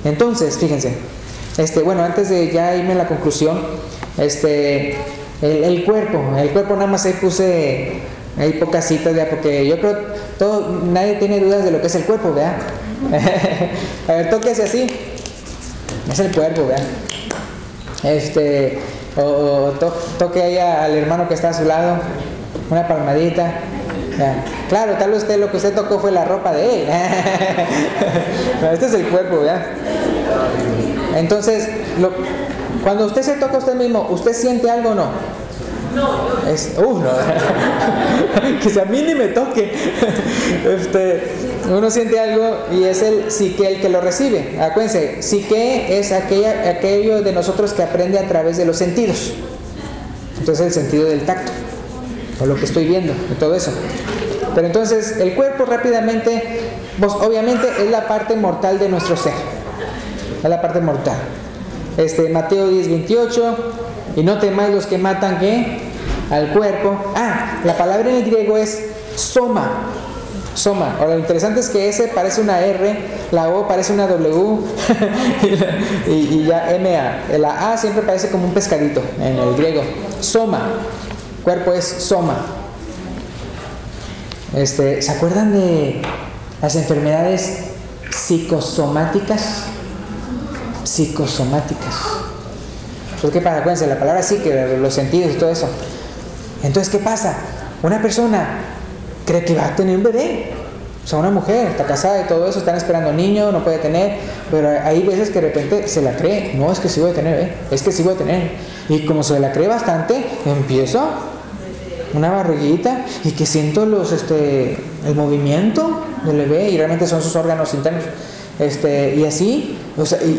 Entonces, fíjense, bueno, antes de ya irme a la conclusión, el cuerpo nada más ahí puse ahí pocas citas, ¿verdad? Porque yo creo nadie tiene dudas de lo que es el cuerpo, ¿verdad? A ver, tóquese así. Es el cuerpo, ¿verdad? Toque ahí al hermano que está a su lado, una palmadita. ¿Ya? Claro, tal vez lo que usted tocó fue la ropa de él. Este es el cuerpo, ¿verdad? Entonces, cuando usted se toca a usted mismo, ¿usted siente algo o no? No. No. Que si a mí ni me toque. Uno siente algo y es el psique el que lo recibe. Acuérdense, psique es aquello de nosotros que aprende a través de los sentidos. Entonces el sentido del tacto, o lo que estoy viendo, y todo eso. Pero entonces el cuerpo rápidamente, pues obviamente es la parte mortal de nuestro ser. Es la parte mortal. Mateo 10:28, y no temáis los que matan, ¿qué? Al cuerpo. La palabra en el griego es soma. Soma. Ahora lo interesante es que S parece una R, la O parece una W y ya MA. La A siempre parece como un pescadito en el griego. Soma. Cuerpo es soma. ¿Se acuerdan de las enfermedades psicosomáticas? Psicosomáticas. Pues ¿qué pasa? Acuérdense, la palabra psique, los sentidos y todo eso. Entonces, ¿qué pasa? Una persona cree que va a tener un bebé. O sea, una mujer está casada y todo eso, están esperando niño, no puede tener, pero hay veces que de repente se la cree. No, es que sí voy a tener, es que sí voy a tener. Y como se la cree bastante, empiezo una barriguita y que siento el movimiento del bebé y realmente son sus órganos internos. Y así,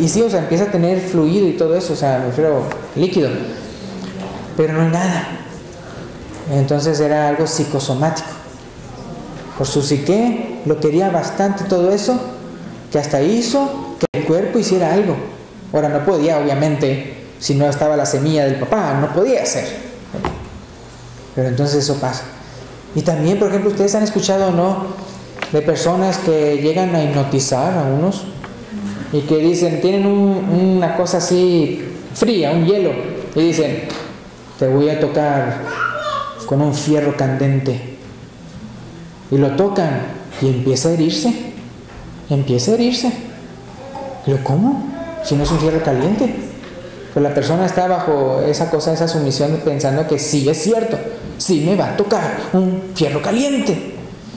sí, empieza a tener fluido y todo eso, me refiero líquido, pero no hay nada. Entonces era algo psicosomático. Por su psique lo quería bastante todo eso, que hasta hizo que el cuerpo hiciera algo. Ahora no podía, obviamente, si no estaba la semilla del papá, no podía hacer. Pero entonces eso pasa. Y también, por ejemplo, ustedes han escuchado o no de personas que llegan a hipnotizar a unos y que dicen, tienen una cosa así fría, un hielo, y dicen, te voy a tocar con un fierro candente. Y lo tocan y empieza a herirse. ¿Pero cómo? Si no es un fierro caliente. Pues la persona está bajo esa sumisión pensando que sí es cierto, sí me va a tocar un fierro caliente.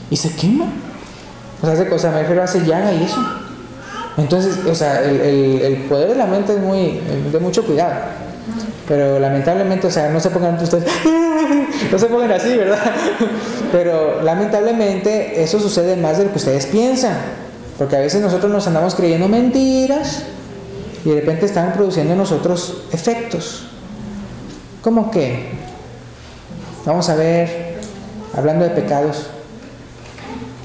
Y se quema. Me refiero, hace llaga y eso. Entonces, el poder de la mente es de mucho cuidado. Pero lamentablemente, no se pongan ustedes, no se pongan así, ¿verdad? Pero lamentablemente eso sucede más de lo que ustedes piensan. Porque a veces nosotros nos andamos creyendo mentiras y de repente están produciendo en nosotros efectos. ¿Cómo qué? Vamos a ver, hablando de pecados.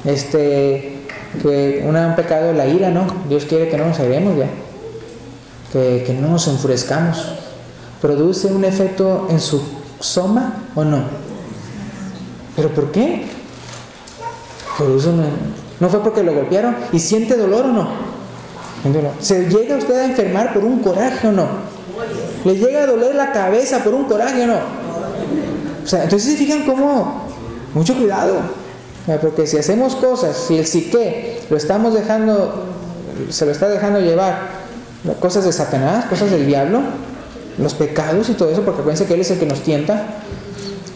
Que un pecado, la ira, ¿no? Dios quiere que no nos airemos ya, que no nos enfurezcamos. ¿Produce un efecto en su soma o no? ¿Pero por qué? ¿No fue porque lo golpearon? ¿Y siente dolor o no? ¿Se llega usted a enfermar por un coraje o no? ¿Le llega a doler la cabeza por un coraje o no? Entonces se fijan cómo, mucho cuidado. Porque si hacemos cosas, si el psique se lo está dejando llevar, cosas de Satanás, cosas del diablo, los pecados y todo eso, porque acuérdense que Él es el que nos tienta,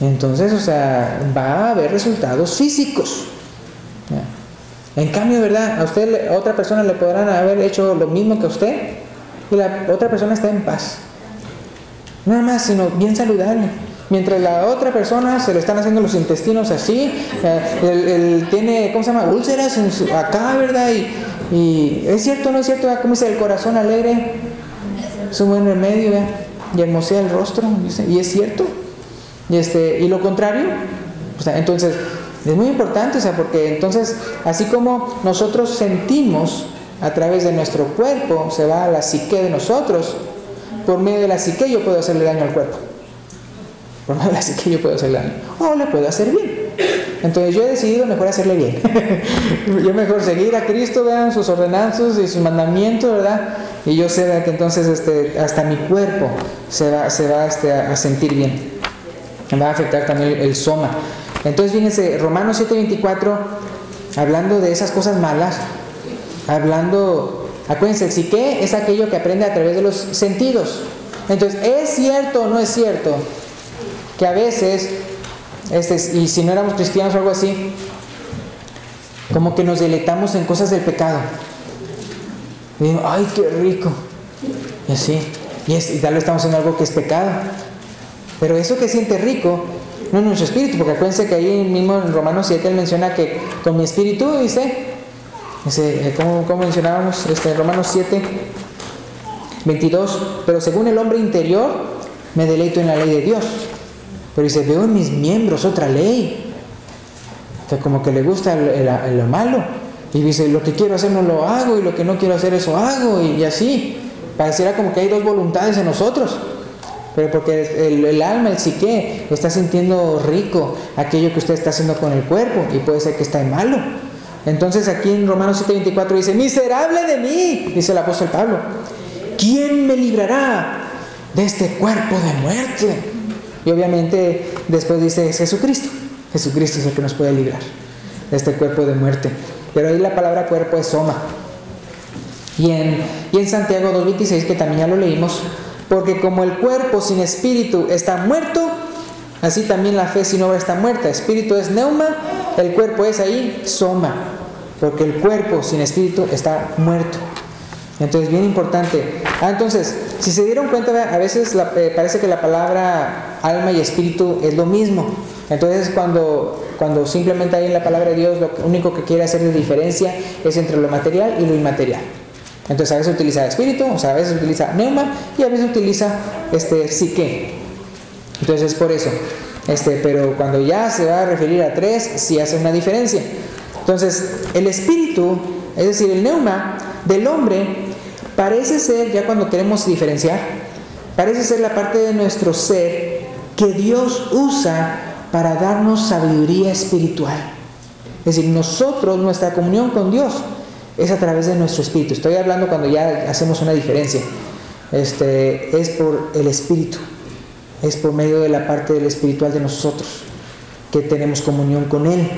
entonces, va a haber resultados físicos. En cambio, ¿verdad? A usted, a otra persona le podrán haber hecho lo mismo que a usted y la otra persona está en paz. Nada más, sino bien saludable. Mientras la otra persona se le están haciendo los intestinos así, él tiene, ¿cómo se llama? Úlceras acá, ¿verdad? Y es cierto, ¿no es cierto? ¿Cómo dice? El corazón alegre es un buen remedio, ¿verdad? Y hermosea el rostro, dice. Y es cierto. Y lo contrario, o sea, entonces es muy importante, o sea, porque entonces así como nosotros sentimos a través de nuestro cuerpo, se va a la psique de nosotros. Por medio de la psique yo puedo hacerle daño al cuerpo. Por medio de la psique yo puedo hacerle daño. O le puedo hacer bien. Entonces yo he decidido mejor hacerle bien. Yo mejor seguir a Cristo, vean sus ordenanzas y sus mandamientos, ¿verdad? Y yo sé, ¿verdad?, que entonces hasta mi cuerpo se va a sentir bien. Me va a afectar también el soma. Entonces fíjense, Romanos 7:24, hablando de esas cosas malas, acuérdense, el psique es aquello que aprende a través de los sentidos. Entonces, ¿es cierto o no es cierto que a veces, y si no éramos cristianos o algo así, como que nos deleitamos en cosas del pecado? Y digo, ¡ay, qué rico! Y así, y tal vez estamos en algo que es pecado. Pero eso que siente rico no es nuestro espíritu, porque acuérdense que ahí mismo en Romanos 7 él menciona que con mi espíritu, dice, ¿cómo mencionábamos? Romanos 7, 22, pero según el hombre interior me deleito en la ley de Dios. Pero dice, veo en mis miembros otra ley, que como que le gusta lo malo. Y dice, lo que quiero hacer no lo hago, y lo que no quiero hacer eso hago, y así. Pareciera como que hay dos voluntades en nosotros. Pero porque el alma, el psique, está sintiendo rico aquello que usted está haciendo con el cuerpo, y puede ser que está en malo. Entonces aquí en Romanos 7:24 dice, miserable de mí, dice el apóstol Pablo, ¿quién me librará de este cuerpo de muerte? Y obviamente después dice, es Jesucristo. Jesucristo es el que nos puede librar de este cuerpo de muerte. Pero ahí la palabra cuerpo es soma. Y en Santiago 2:26, que también ya lo leímos, porque como el cuerpo sin espíritu está muerto, así también la fe sin obra está muerta. Espíritu es neuma, el cuerpo es ahí soma, porque el cuerpo sin espíritu está muerto. Entonces, bien importante. Entonces, si se dieron cuenta, a veces parece que la palabra alma y espíritu es lo mismo. Entonces, cuando simplemente ahí en la palabra de Dios lo único que quiere hacer de diferencia es entre lo material y lo inmaterial. Entonces, a veces utiliza espíritu, o sea, a veces utiliza neuma y a veces utiliza psique. Entonces, es por eso. Pero cuando ya se va a referir a tres, sí hace una diferencia. Entonces, el espíritu, es decir, el neuma del hombre, parece ser, ya cuando queremos diferenciar, parece ser la parte de nuestro ser que Dios usa para darnos sabiduría espiritual. Es decir, nosotros, nuestra comunión con Dios es a través de nuestro espíritu. Estoy hablando cuando ya hacemos una diferencia. Es por el espíritu. Es por medio de la parte del espiritual de nosotros que tenemos comunión con Él.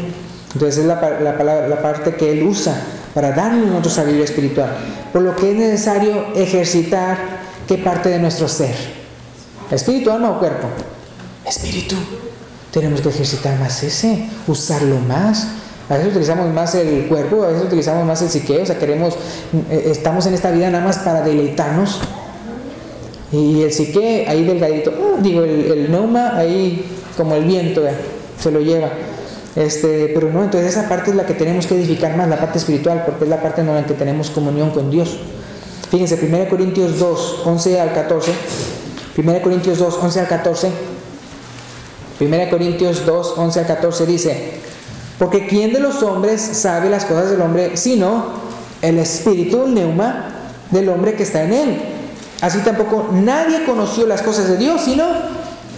Entonces es la parte que Él usa para darnos nuestra sabiduría espiritual. Por lo que es necesario ejercitar ¿qué parte de nuestro ser? ¿Espíritu, alma o cuerpo? Espíritu. Tenemos que ejercitar más usarlo más. A veces utilizamos más el cuerpo, a veces utilizamos más el psique, o sea, estamos en esta vida nada más para deleitarnos. Y el psique ahí delgadito, el neuma ahí como el viento, se lo lleva. Pero no, entonces esa parte es la que tenemos que edificar más, la parte espiritual, porque es la parte en la que tenemos comunión con Dios. Fíjense, 1 Corintios 2, 11 al 14. 1 Corintios 2, 11 al 14. 1 Corintios 2, 11 al 14 dice, porque ¿quién de los hombres sabe las cosas del hombre, sino el espíritu, el neuma, del hombre que está en él? Así tampoco nadie conoció las cosas de Dios, sino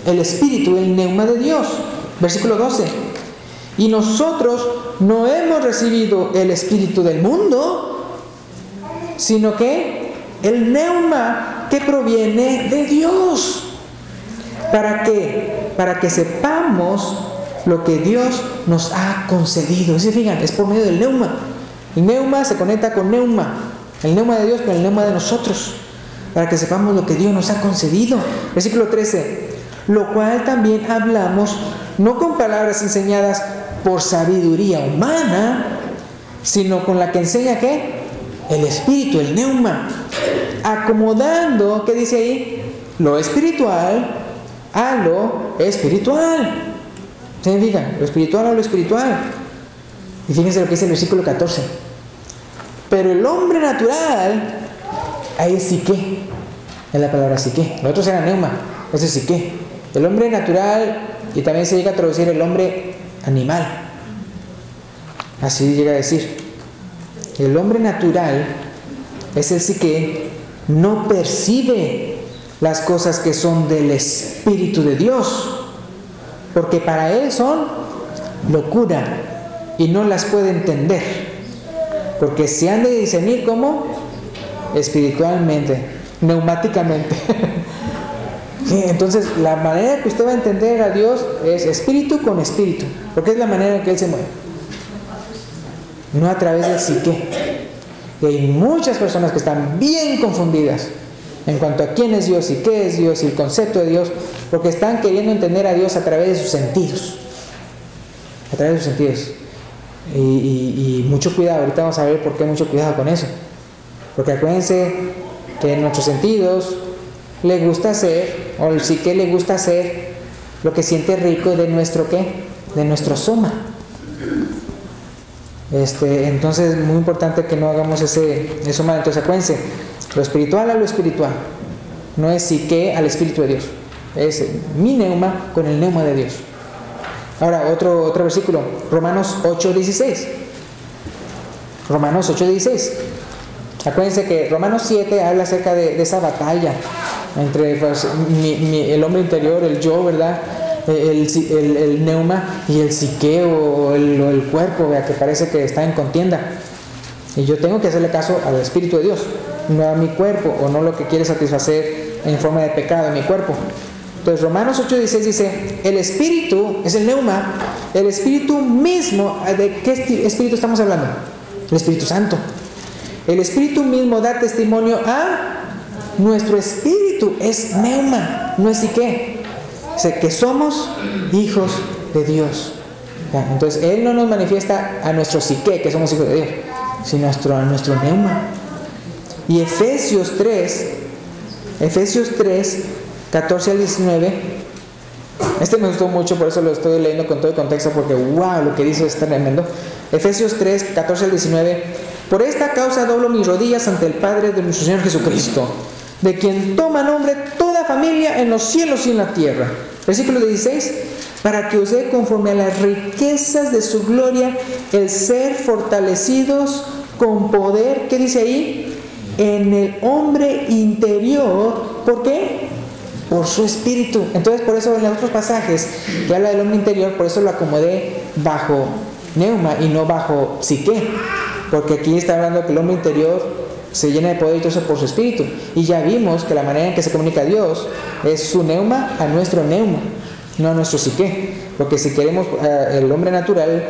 el espíritu, el neuma de Dios. Versículo 12. Y nosotros no hemos recibido el espíritu del mundo, sino que el neuma que proviene de Dios. ¿Para qué? Para que sepamos lo que Dios nos ha concedido. ¿Sí? Fíjense, es por medio del neuma. El neuma se conecta con neuma. El neuma de Dios con el neuma de nosotros. Para que sepamos lo que Dios nos ha concedido. Versículo 13. Lo cual también hablamos, no con palabras enseñadas por sabiduría humana, sino con la que enseña ¿qué? El espíritu, el neuma, acomodando, ¿qué dice ahí? Lo espiritual a lo espiritual. ¿Se fijan? Lo espiritual a lo espiritual. Y fíjense lo que dice el versículo 14. Pero el hombre natural, ahí es psique, es la palabra psique. Los otros eran neuma, ese es psique. El hombre natural, y también se llega a traducir el hombre animal. Así llega a decir. El hombre natural es el psique, no percibe las cosas que son del Espíritu de Dios, porque para él son locura y no las puede entender, porque se han de discernir como espiritualmente, neumáticamente. Sí, entonces la manera que usted va a entender a Dios es espíritu con espíritu, porque es la manera en que Él se mueve, no a través del psique. Y hay muchas personas que están bien confundidas en cuanto a quién es Dios y qué es Dios y el concepto de Dios, porque están queriendo entender a Dios a través de sus sentidos, a través de sus sentidos. Y mucho cuidado, ahorita vamos a ver por qué mucho cuidado con eso, porque acuérdense que en nuestros sentidos le gusta hacer, o el psique le gusta hacer lo que siente rico de nuestro ¿qué? De nuestro soma. Entonces es muy importante que no hagamos eso mal. Entonces acuérdense, lo espiritual a lo espiritual, no es psique al Espíritu de Dios, es mi neuma con el neuma de Dios. Ahora otro versículo, Romanos 8:16. Romanos 8:16. Acuérdense que Romanos 7 habla acerca de esa batalla entre pues, el hombre interior, el yo, ¿verdad? El neuma y el psique o el cuerpo, ¿verdad? Que parece que está en contienda. Y yo tengo que hacerle caso al Espíritu de Dios, no a mi cuerpo, o no lo que quiere satisfacer en forma de pecado en mi cuerpo. Entonces Romanos 8:16 dice, el Espíritu es el neuma, el Espíritu mismo. ¿De qué Espíritu estamos hablando? El Espíritu Santo. El Espíritu mismo da testimonio a nuestro espíritu, es neuma, no es psique, que somos hijos de Dios. Entonces Él no nos manifiesta a nuestro psique, que somos hijos de Dios, sino a nuestro neuma. Y Efesios 3, 14 al 19, me gustó mucho, por eso lo estoy leyendo con todo el contexto, porque wow, lo que dice es tremendo. Efesios 3, 14 al 19. Por esta causa doblo mis rodillas ante el Padre de nuestro Señor Jesucristo, de quien toma nombre toda familia en los cielos y en la tierra. Versículo 16. Para que os dé conforme a las riquezas de su gloria el ser fortalecidos con poder, ¿qué dice ahí? En el hombre interior. ¿Por qué? Por su espíritu. Entonces por eso en los otros pasajes que habla del hombre interior, por eso lo acomodé bajo neuma y no bajo psique, porque aquí está hablando que el hombre interior se llena de poder y todo eso por su espíritu. Y ya vimos que la manera en que se comunica a Dios es su neuma a nuestro neuma, no a nuestro psique, porque si queremos el hombre natural,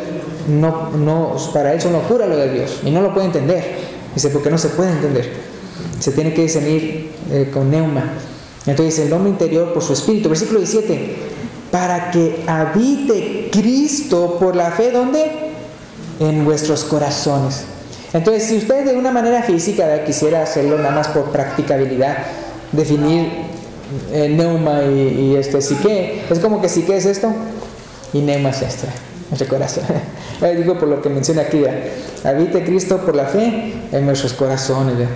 no, para él es una locura lo de Dios y no lo puede entender. Dice, porque no se puede entender, se tiene que discernir con neuma. Entonces el hombre interior por su espíritu. Versículo 17, para que habite Cristo por la fe, ¿dónde? En vuestros corazones. Entonces si usted de una manera física quisiera hacerlo nada más por practicabilidad, definir neuma y psique, es como que psique es esto y neuma es esto, nuestro corazón. Digo por lo que menciona aquí, ¿verdad? Habite Cristo por la fe en nuestros corazones, ¿verdad?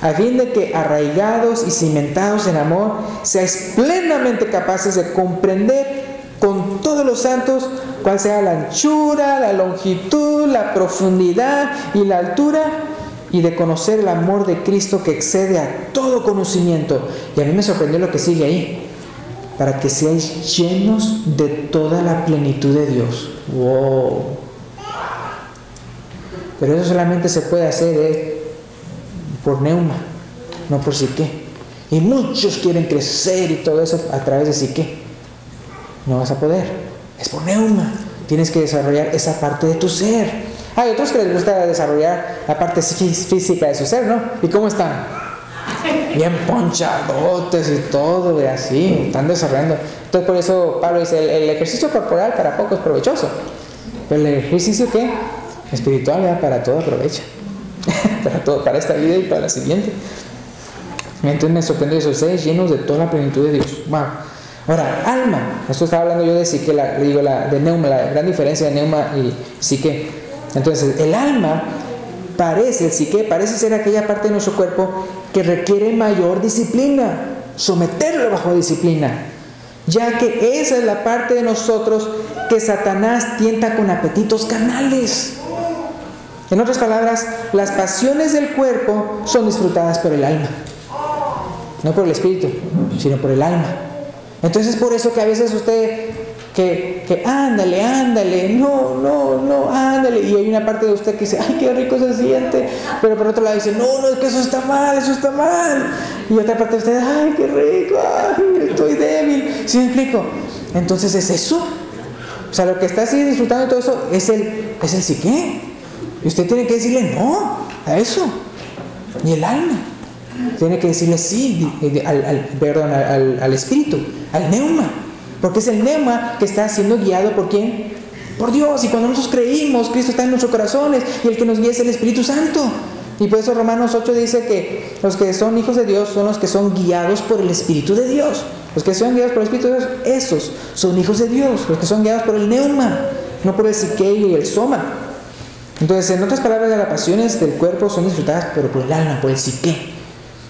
A fin de que arraigados y cimentados en amor, seáis plenamente capaces de comprender con todos los santos cuál sea la anchura, la longitud, la profundidad y la altura, y de conocer el amor de Cristo que excede a todo conocimiento. Y a mí me sorprendió lo que sigue ahí, para que seáis llenos de toda la plenitud de Dios. ¡Wow! Pero eso solamente se puede hacer por neuma, no por psique. Y muchos quieren crecer y todo eso a través de psique. No vas a poder, es por neuma. Tienes que desarrollar esa parte de tu ser. Hay otros que les gusta desarrollar la parte física de su ser, ¿no? ¿Y cómo están? Bien ponchadotes y todo, y así, están desarrollando. Entonces por eso Pablo dice, el ejercicio corporal para poco es provechoso, pero el ejercicio ¿qué? espiritual, ¿verdad? Para todo aprovecha. Para todo, para esta vida y para la siguiente. Entonces me sorprendió eso, ustedes llenos de toda la plenitud de Dios. Wow. Ahora, alma. Esto estaba hablando yo de psique, de neuma, la gran diferencia de neuma y psique. Entonces, el alma el psique parece ser aquella parte de nuestro cuerpo que requiere mayor disciplina, someterlo bajo disciplina, ya que esa es la parte de nosotros que Satanás tienta con apetitos carnales. En otras palabras, las pasiones del cuerpo son disfrutadas por el alma, no por el espíritu, sino por el alma. Entonces, por eso que a veces usted que ándale, no, ándale, y hay una parte de usted que dice, ay, qué rico se siente, pero por otro lado dice, no, es que eso está mal, y otra parte de usted, ay, qué rico, ay, estoy débil. ¿Sí me explico? Entonces es eso, o sea, lo que está así disfrutando de todo eso es el psique, y usted tiene que decirle no a eso, y el alma tiene que decirle sí al espíritu, al neuma. Porque es el neuma que está siendo guiado ¿por quién? Por Dios. Y cuando nosotros creímos, Cristo está en nuestros corazones y el que nos guía es el Espíritu Santo. Y por eso Romanos 8 dice que los que son hijos de Dios son los que son guiados por el Espíritu de Dios. Los que son guiados por el Espíritu de Dios, esos son hijos de Dios. Los que son guiados por el neuma, no por el psique y el soma. Entonces, en otras palabras, las pasiones del cuerpo son disfrutadas pero por el alma, por el psique.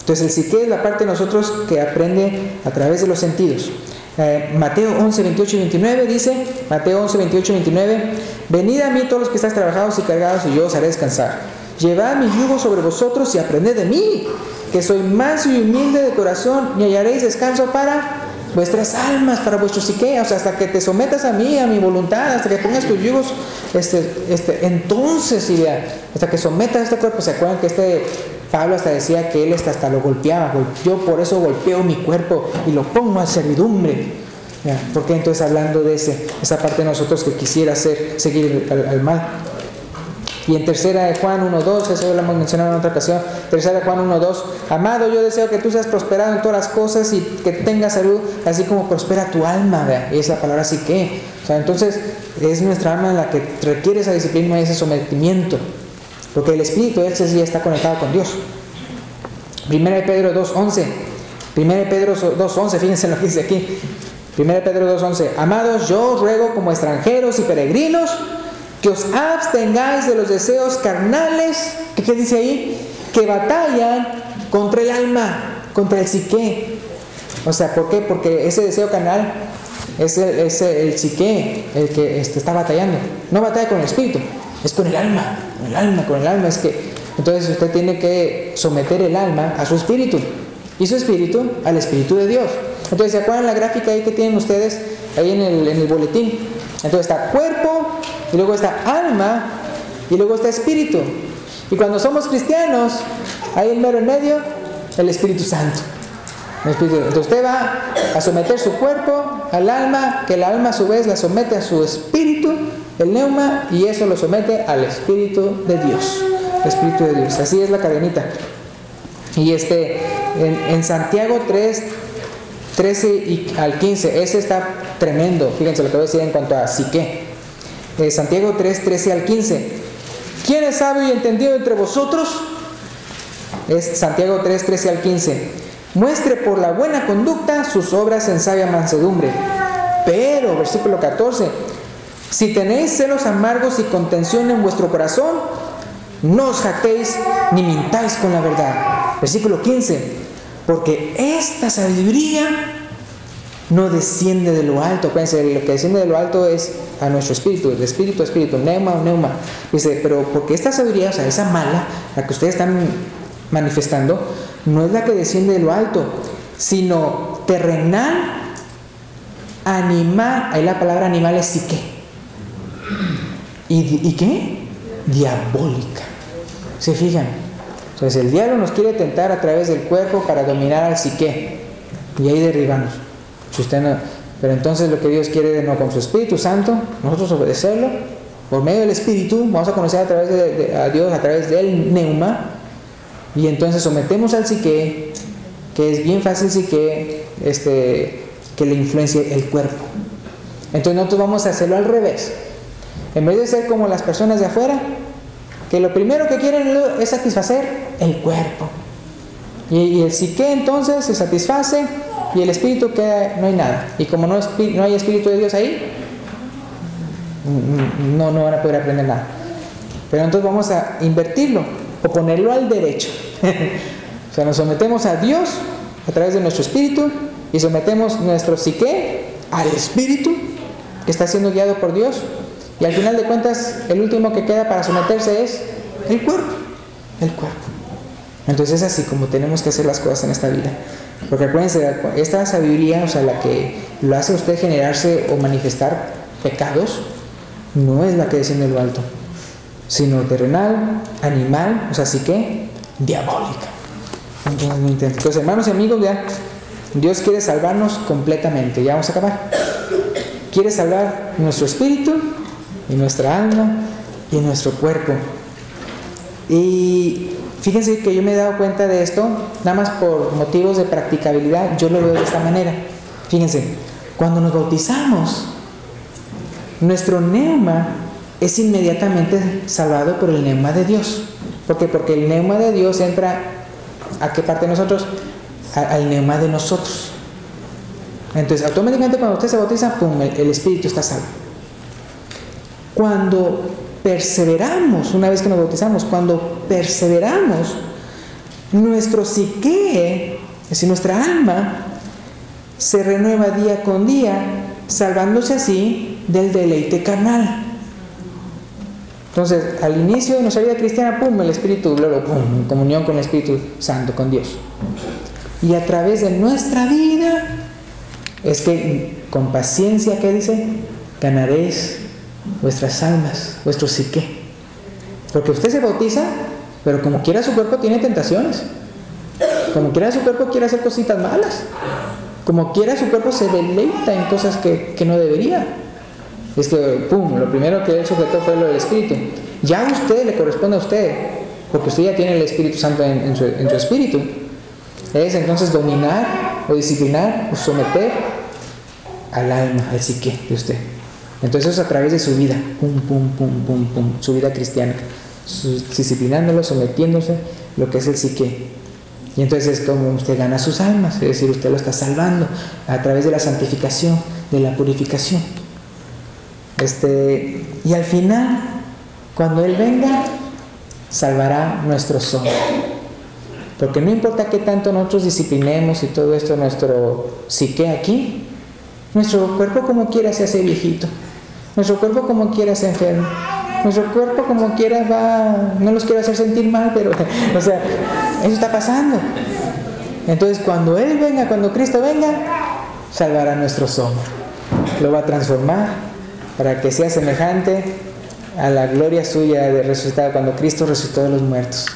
Entonces, el psique es la parte de nosotros que aprende a través de los sentidos. Mateo 11, 28 y 29 dice, Mateo 11, 28 y 29, venid a mí todos los que estáis trabajados y cargados y yo os haré descansar. Llevad mi yugo sobre vosotros y aprended de mí, que soy manso y humilde de corazón, y hallaréis descanso para vuestras almas, para vuestro psique. O sea, hasta que te sometas a mí, a mi voluntad, hasta que pongas tus yugos, entonces, hasta que sometas este cuerpo. ¿Se acuerdan que Pablo hasta decía que él hasta lo golpeaba? Yo por eso golpeo mi cuerpo y lo pongo a servidumbre. ¿Por qué entonces hablando de esa parte de nosotros que quisiera seguir al mal? Y en tercera de Juan 1.2, eso lo hemos mencionado en otra ocasión, tercera de Juan 1.2, amado, yo deseo que tú seas prosperado en todas las cosas y que tengas salud, así como prospera tu alma, ¿verdad? Y es la palabra psique. O sea, entonces es nuestra alma la que requiere esa disciplina y ese sometimiento, porque el espíritu, ese sí está conectado con Dios. Primera de Pedro 2.11, fíjense lo que dice aquí. Primera de Pedro 2.11, amados, yo os ruego como extranjeros y peregrinos que os abstengáis de los deseos carnales, ¿qué dice ahí? Que batallan contra el alma, contra el psique. O sea, ¿por qué? Porque ese deseo carnal es el psique el que está batallando. No batalla con el espíritu, es con el alma. Es que entonces usted tiene que someter el alma a su espíritu y su espíritu al espíritu de Dios. Entonces, ¿se acuerdan la gráfica ahí que tienen ustedes ahí en el boletín? Entonces está cuerpo, y luego está alma, y luego está espíritu. Y cuando somos cristianos, ahí en medio, el Espíritu Santo. Entonces usted va a someter su cuerpo al alma, que el alma a su vez la somete a su espíritu, el neuma, y eso lo somete al Espíritu de Dios. El Espíritu de Dios. Así es la cadenita. Y en Santiago 3, 13 y al 15, ese está tremendo. Fíjense lo que voy a decir en cuanto a psique. Santiago 3, 13 al 15. ¿Quién es sabio y entendido entre vosotros? Es Santiago 3, 13 al 15. Muestre por la buena conducta sus obras en sabia mansedumbre. Pero, versículo 14, si tenéis celos amargos y contención en vuestro corazón, no os jactéis ni mintáis con la verdad. Versículo 15, porque esta sabiduría no desciende de lo alto. Acuérdense, lo que desciende de lo alto es a nuestro espíritu, de espíritu a espíritu, neuma. Dice, pero porque esta sabiduría, o sea, esa mala, la que ustedes están manifestando, no es la que desciende de lo alto, sino terrenal, animal. Ahí la palabra animal es psique. ¿Y qué? Diabólica. ¿Se fijan? Entonces el diablo nos quiere tentar a través del cuerpo para dominar al psique y ahí derribarnos. Si usted no, pero entonces lo que Dios quiere con su Espíritu Santo, nosotros obedecerlo por medio del Espíritu. Vamos a conocer a través a Dios a través del neuma, y entonces sometemos al psique, que es bien fácil que le influencie el cuerpo. Entonces nosotros vamos a hacerlo al revés. En vez de ser como las personas de afuera, que lo primero que quieren es satisfacer el cuerpo. Y el psique entonces se satisface y el espíritu queda, no hay nada. Y como no hay espíritu de Dios ahí, no van a poder aprender nada. Pero entonces vamos a invertirlo o ponerlo al derecho. O sea, nos sometemos a Dios a través de nuestro espíritu y sometemos nuestro psique al espíritu que está siendo guiado por Dios. Y al final de cuentas, el último que queda para someterse es el cuerpo. El cuerpo. Entonces es así como tenemos que hacer las cosas en esta vida. Porque acuérdense, esta sabiduría, o sea, la que lo hace a usted generarse o manifestar pecados, no es la que desciende de lo alto, sino terrenal, animal, o sea, así que diabólica. Entonces, hermanos y amigos, ya Dios quiere salvarnos completamente. Ya vamos a acabar. Quiere salvar nuestro espíritu y nuestra alma y nuestro cuerpo. Y fíjense que yo me he dado cuenta de esto, nada más por motivos de practicabilidad, yo lo veo de esta manera. Fíjense, cuando nos bautizamos, nuestro neuma es inmediatamente salvado por el neuma de Dios. ¿Por qué? Porque el neuma de Dios entra ¿a qué parte de nosotros? Al neuma de nosotros. Entonces, automáticamente cuando usted se bautiza, ¡pum!, el espíritu está salvo. Cuando perseveramos, una vez que nos bautizamos, cuando perseveramos, nuestro psique, es decir, nuestra alma, se renueva día con día, salvándose así del deleite carnal. Entonces, al inicio de nuestra vida cristiana, ¡pum!, el Espíritu, luego, ¡pum!, en comunión con el Espíritu Santo, con Dios. Y a través de nuestra vida, es que con paciencia, ¿qué dice? Ganaréis vuestras almas, vuestro psique. Porque usted se bautiza, pero como quiera su cuerpo tiene tentaciones. Como quiera su cuerpo quiere hacer cositas malas. Como quiera su cuerpo se deleita en cosas que no debería. Es que, ¡pum!, lo primero que él sujetó fue lo del Espíritu. Ya a usted le corresponde a usted, porque usted ya tiene el Espíritu Santo en su espíritu. Es entonces dominar o disciplinar o someter al alma, al psique de usted. Entonces eso es a través de su vida, su vida cristiana, disciplinándolo, sometiéndose lo que es el psique. Y entonces es como usted gana sus almas, es decir, usted lo está salvando a través de la santificación, de la purificación. Y al final, cuando Él venga, salvará nuestro sol. Porque no importa qué tanto nosotros disciplinemos y todo esto, nuestro psique aquí, nuestro cuerpo como quiera se hace viejito, nuestro cuerpo como quiera se enferma, nuestro cuerpo como quiera no los quiero hacer sentir mal, pero, o sea, eso está pasando. Entonces, cuando Él venga, cuando Cristo venga, salvará nuestro sol, lo va a transformar para que sea semejante a la gloria suya de resucitar cuando Cristo resucitó de los muertos.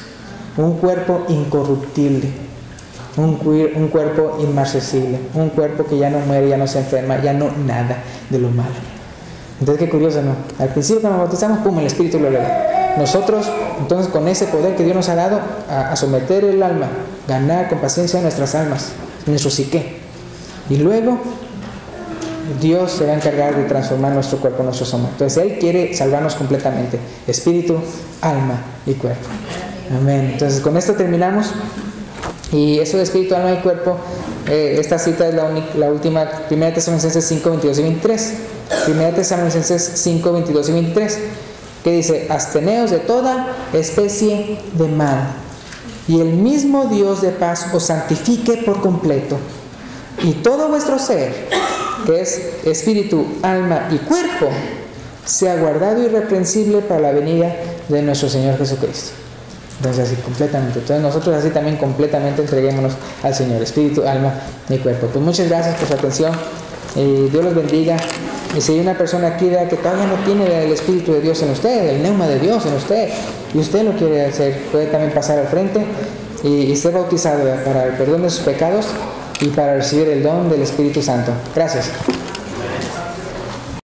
Un cuerpo incorruptible, un cuerpo inmarcesible, un cuerpo que ya no muere, ya no se enferma, ya no nada de lo malo. Entonces, qué curioso, ¿no? Al principio cuando nos bautizamos, ¡pum!, el Espíritu lo da. Nosotros, entonces, con ese poder que Dios nos ha dado, a someter el alma, ganar con paciencia nuestras almas, nuestro psique. Y luego, Dios se va a encargar de transformar nuestro cuerpo, nuestro somos. Entonces, Él quiere salvarnos completamente, espíritu, alma y cuerpo. Amén. Entonces, con esto terminamos. Y eso de espíritu, alma y cuerpo, esta cita es la última, 1 Tesalonicenses 5, 22 y 23. 1 Tesalonicenses 5, 22 y 23, que dice: absteneos de toda especie de mal, y el mismo Dios de paz os santifique por completo, y todo vuestro ser, que es espíritu, alma y cuerpo, sea guardado irreprensible para la venida de nuestro Señor Jesucristo. Entonces, así completamente. Entonces, nosotros así también completamente entreguémonos al Señor, espíritu, alma y cuerpo. Pues muchas gracias por su atención. Dios los bendiga. Y si hay una persona aquí que todavía no tiene el Espíritu de Dios en usted, el neuma de Dios en usted, y usted lo quiere hacer, puede también pasar al frente y ser bautizado para el perdón de sus pecados y para recibir el don del Espíritu Santo. Gracias.